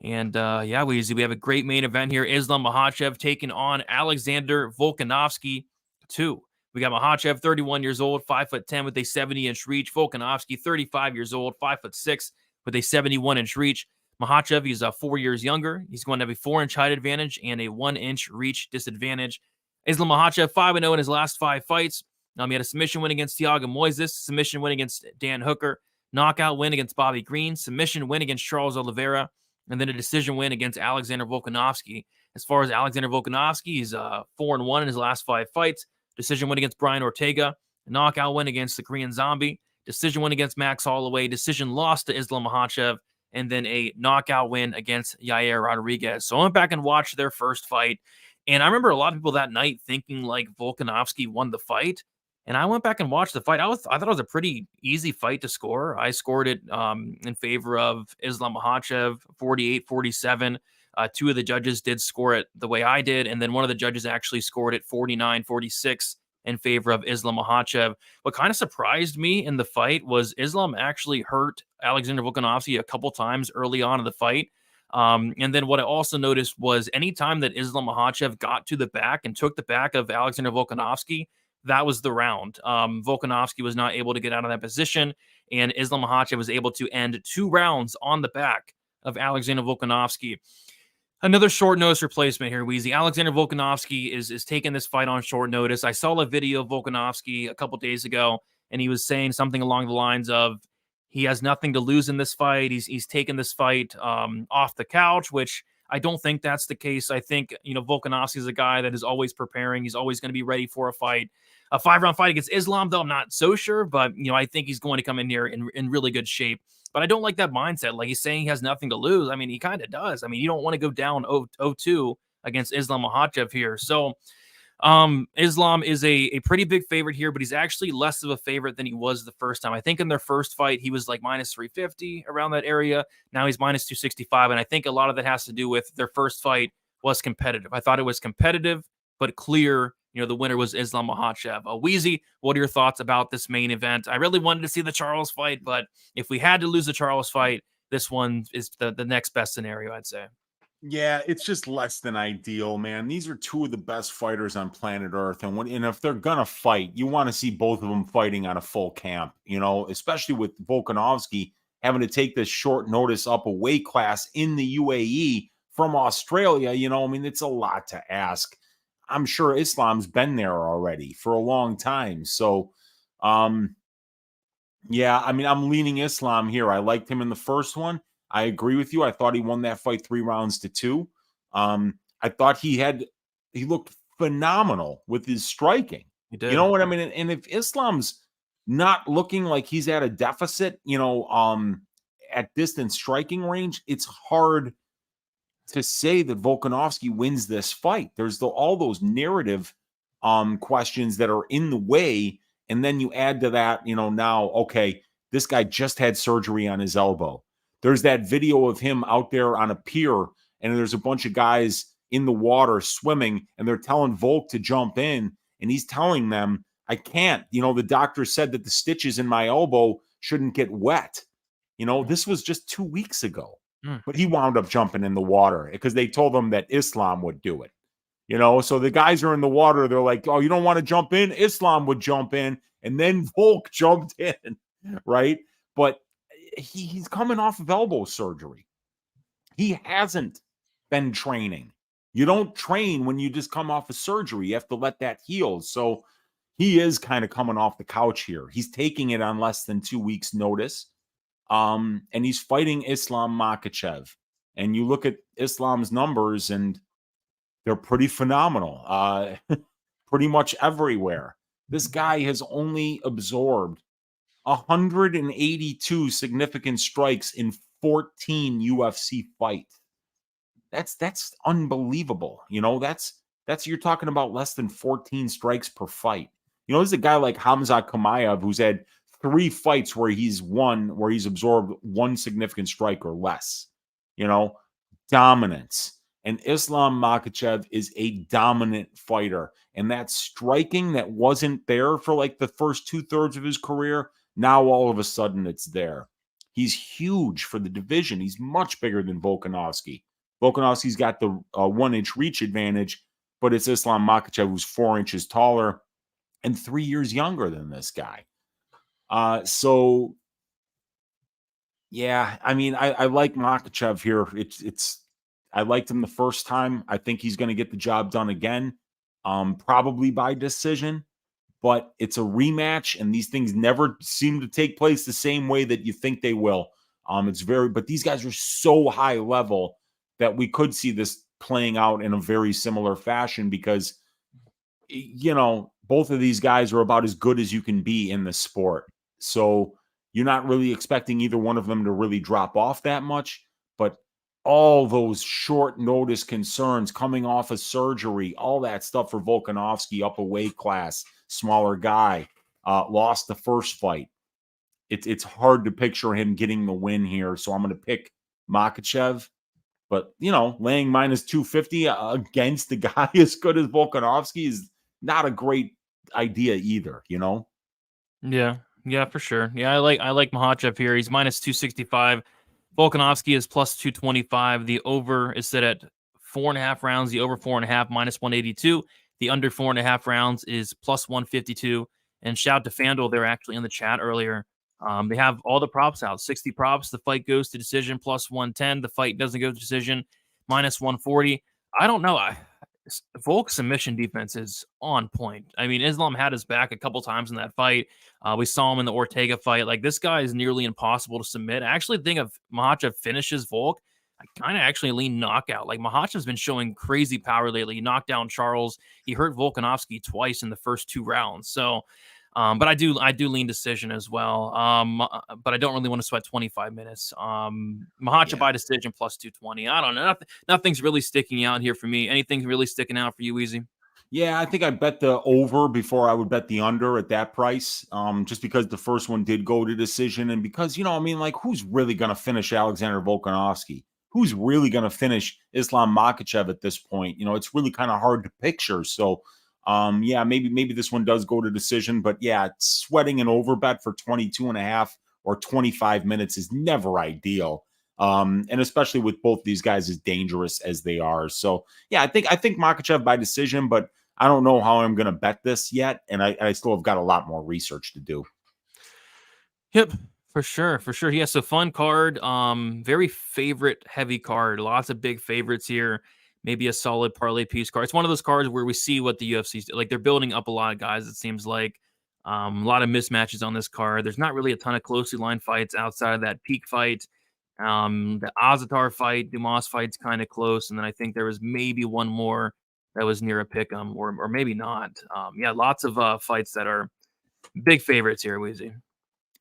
And yeah, we have a great main event here. Islam Makhachev taking on Alexander Volkanovski 2. We got Makhachev, 31 years old, 5'10" with a 70-inch reach. Volkanovski, 35 years old, 5'6" with a 71-inch reach. Makhachev, he's 4 years younger. He's going to have a 4-inch height advantage and a 1-inch reach disadvantage. Islam Makhachev, 5-0 in his last 5 fights. He had a submission win against Thiago Moises, submission win against Dan Hooker, knockout win against Bobby Green, submission win against Charles Oliveira, and then a decision win against Alexander Volkanovski. As far as Alexander Volkanovski, he's 4-1 in his last 5 fights. Decision win against Brian Ortega, a knockout win against the Korean Zombie, decision win against Max Holloway, decision loss to Islam Makhachev, and then a knockout win against Yahya Rodriguez. So I went back and watched their first fight, and I remember a lot of people that night thinking like Volkanovski won the fight. And I went back and watched the fight. I thought it was a pretty easy fight to score. I scored it in favor of Islam Makhachev, 48-47. Two of the judges did score it the way I did, and then one of the judges actually scored it 49-46 in favor of Islam Makhachev. What kind of surprised me in the fight was Islam actually hurt Alexander Volkanovski a couple times early on in the fight. And then what I also noticed was anytime that Islam Makhachev got to the back and took the back of Alexander Volkanovski, that was the round. Volkanovski was not able to get out of that position, and Islam Makhachev was able to end 2 rounds on the back of Alexander Volkanovski. Another short notice replacement here, Weezy. Alexander Volkanovski is taking this fight on short notice. I saw a video of Volkanovski a couple days ago, and he was saying something along the lines of he has nothing to lose in this fight. He's taken this fight off the couch, which I don't think that's the case. I think, Volkanovski is a guy that is always preparing. He's always going to be ready for a fight. A 5-round fight against Islam, though, I'm not so sure, but, I think he's going to come in here in really good shape. But I don't like that mindset. Like, he's saying he has nothing to lose. I mean, he kind of does. I mean, you don't want to go down 0-2 against Islam Makhachev here. So Islam is a pretty big favorite here, but he's actually less of a favorite than he was the first time. I think in their first fight, he was like minus 350 around that area. Now he's minus 265. And I think a lot of that has to do with their first fight was competitive. I thought it was competitive, but clear. The winner was Islam Makhachev. Weezy, what are your thoughts about this main event? I really wanted to see the Charles fight, but if we had to lose the Charles fight, this one is the next best scenario, I'd say. Yeah, it's just less than ideal, man. These are two of the best fighters on planet Earth, and if they're gonna fight, you want to see both of them fighting on a full camp. Especially with Volkanovski having to take this short notice up a weight class in the UAE from Australia. It's a lot to ask. I'm sure Islam's been there already for a long time. So, yeah, I'm leaning Islam here. I liked him in the first one. I agree with you. I thought he won that fight 3-2. I thought he looked phenomenal with his striking. He did. You know what I mean? And if Islam's not looking like he's at a deficit, at distance striking range, it's hard to say that Volkanovski wins this fight. There's all those narrative questions that are in the way. And then you add to that, now, okay, this guy just had surgery on his elbow. There's that video of him out there on a pier, and there's a bunch of guys in the water swimming, and they're telling Volk to jump in, and he's telling them, I can't. The doctor said that the stitches in my elbow shouldn't get wet. This was just 2 weeks ago. But he wound up jumping in the water because they told him that Islam would do it. So the guys are in the water. They're like, oh, you don't want to jump in? Islam would jump in. And then Volk jumped in, right? But he's coming off of elbow surgery. He hasn't been training. You don't train when you just come off of surgery. You have to let that heal. So he is kind of coming off the couch here. He's taking it on less than 2 weeks' notice. And he's fighting Islam Makhachev. And you look at Islam's numbers, and they're pretty phenomenal. Pretty much everywhere. This guy has only absorbed 182 significant strikes in 14 UFC fights. That's unbelievable. That's you're talking about less than 14 strikes per fight. There's a guy like Khamzat Chimaev who's had 3 fights where he's absorbed 1 significant strike or less. Dominance. And Islam Makhachev is a dominant fighter. And that striking that wasn't there for like the first 2/3 of his career, now all of a sudden it's there. He's huge for the division. He's much bigger than Volkanovski. Volkanovski's got the 1-inch reach advantage, but it's Islam Makhachev who's 4 inches taller and 3 years younger than this guy. So yeah, I like Makhachev here. I liked him the first time. I think he's going to get the job done again, probably by decision, but it's a rematch, and these things never seem to take place the same way that you think they will. But these guys are so high level that we could see this playing out in a very similar fashion because, both of these guys are about as good as you can be in the sport. So you're not really expecting either one of them to really drop off that much, but all those short notice concerns coming off of surgery, all that stuff for Volkanovski, up a weight class, smaller guy, lost the first fight. It's hard to picture him getting the win here. So I'm going to pick Makhachev. But, you know, laying minus 250 against the guy as good as Volkanovski is not a great idea either, you know? Yeah, yeah, for sure. Yeah, I like Makhachev here. He's minus 265. Volkanovski is plus 225. The over is set at 4.5 rounds. The over 4.5 minus 182. The under 4.5 rounds is plus 152. And shout to FanDuel, they're actually in the chat earlier. They have all the props out. 60 props. The fight goes to decision plus 110. The fight doesn't go to decision minus 140. I don't know. Volk's submission defense is on point. I mean, Islam had his back a couple times in that fight. We saw him in the Ortega fight. Like, this guy is nearly impossible to submit. I actually think if Makhachev finishes Volk, I kind of actually lean knockout. Like, Makhachev's been showing crazy power lately. He knocked down Charles. He hurt Volkanovski twice in the first 2 rounds. So, but I do lean decision as well. But I don't really want to sweat 25 minutes. Makhachev by decision plus 220. I don't know. Nothing's really sticking out here for me. Anything really sticking out for you, Weezy? Yeah, I think I bet the over before I would bet the under at that price. Just because the first one did go to decision, and because, you know, I mean, like, who's really going to finish Alexander Volkanovski? Who's really going to finish Islam Makhachev at this point? You know, it's really kind of hard to picture. So, yeah, maybe this one does go to decision, but yeah, sweating an over bet for 22.5 or 25 minutes is never ideal. And especially with both these guys as dangerous as they are. So yeah, I think Makhachev by decision, but I don't know how I'm going to bet this yet, and I still have got a lot more research to do. Yep, for sure, for sure. Yeah, so fun card. Very favorite heavy card. Lots of big favorites here. Maybe a solid parlay piece card. It's one of those cards where we see what the UFC's like. They're building up a lot of guys. It seems like a lot of mismatches on this card. There's not really a ton of closely lined fights outside of that peak fight. The Azaitar fight, Dumas fight's kind of close, and then I think there was maybe one more that was near a pick'em, or maybe not. Yeah, lots of fights that are big favorites here, Weezy.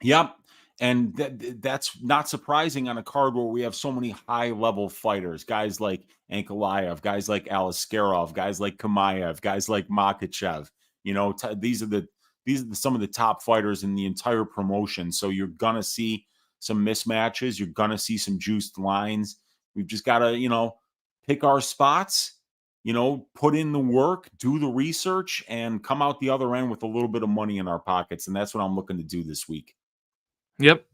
Yep. And that's not surprising on a card where we have so many high-level fighters, guys like Ankalaev, guys like Aliskerov, guys like Chimaev, guys like Makhachev. You know, these are some of the top fighters in the entire promotion. So you're gonna see some mismatches. You're gonna see some juiced lines. We've just got to, you know, pick our spots. You know, put in the work, do the research, and come out the other end with a little bit of money in our pockets. And that's what I'm looking to do this week. Yep.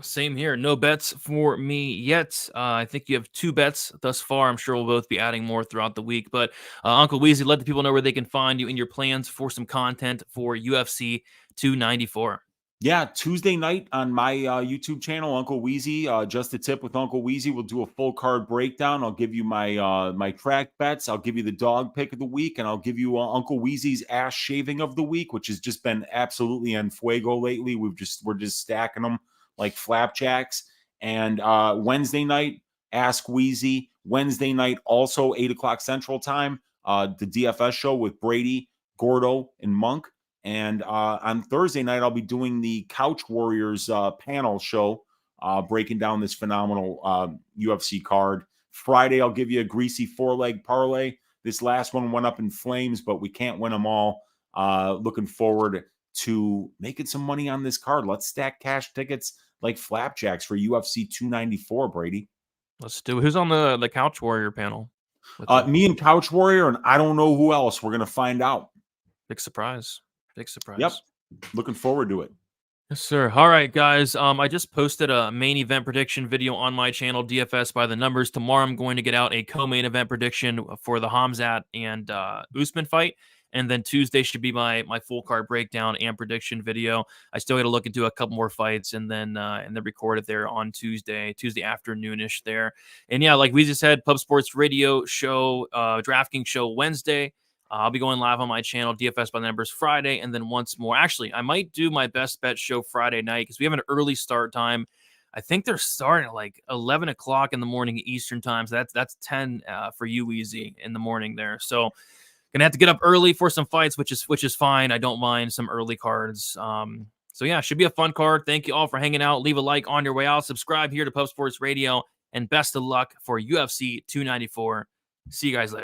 Same here. No bets for me yet. I think you have 2 bets thus far. I'm sure we'll both be adding more throughout the week. But Uncle Weezy, let the people know where they can find you and your plans for some content for UFC 294. Yeah, Tuesday night on my YouTube channel, Uncle Weezy. Just a tip with Uncle Weezy. We'll do a full card breakdown. I'll give you my my track bets. I'll give you the dog pick of the week, and I'll give you Uncle Weezy's ass shaving of the week, which has just been absolutely en fuego lately. We're just stacking them like flapjacks. And Wednesday night, Ask Weezy. Wednesday night, also 8 o'clock Central Time. The DFS show with Brady, Gordo, and Monk. And on Thursday night, I'll be doing the Couch Warriors panel show, breaking down this phenomenal UFC card. Friday, I'll give you a greasy 4-leg parlay. This last one went up in flames, but we can't win them all. Looking forward to making some money on this card. Let's stack cash tickets like flapjacks for UFC 294, Brady. Let's do it. Who's on the Couch Warrior panel? Me and Couch Warrior, and I don't know who else. We're going to find out. Big surprise. Big surprise. Yep. Looking forward to it. Yes, sir. All right, guys. I just posted a main event prediction video on my channel, DFS by the Numbers. Tomorrow, I'm going to get out a co-main event prediction for the Khamzat and Usman fight. And then Tuesday should be my full card breakdown and prediction video. I still got to look into a couple more fights and then record it there on Tuesday afternoonish there. And yeah, like we just said, Pub Sports Radio show, DraftKings show Wednesday. I'll be going live on my channel, DFS by the Numbers, Friday, and then once more. Actually, I might do my best bet show Friday night because we have an early start time. I think they're starting at like 11 o'clock in the morning Eastern time. So that's 10 for you, Weezy, in the morning there. So gonna have to get up early for some fights, which is fine. I don't mind some early cards. So yeah, should be a fun card. Thank you all for hanging out. Leave a like on your way out. Subscribe here to Pub Sports Radio, and best of luck for UFC 294. See you guys later.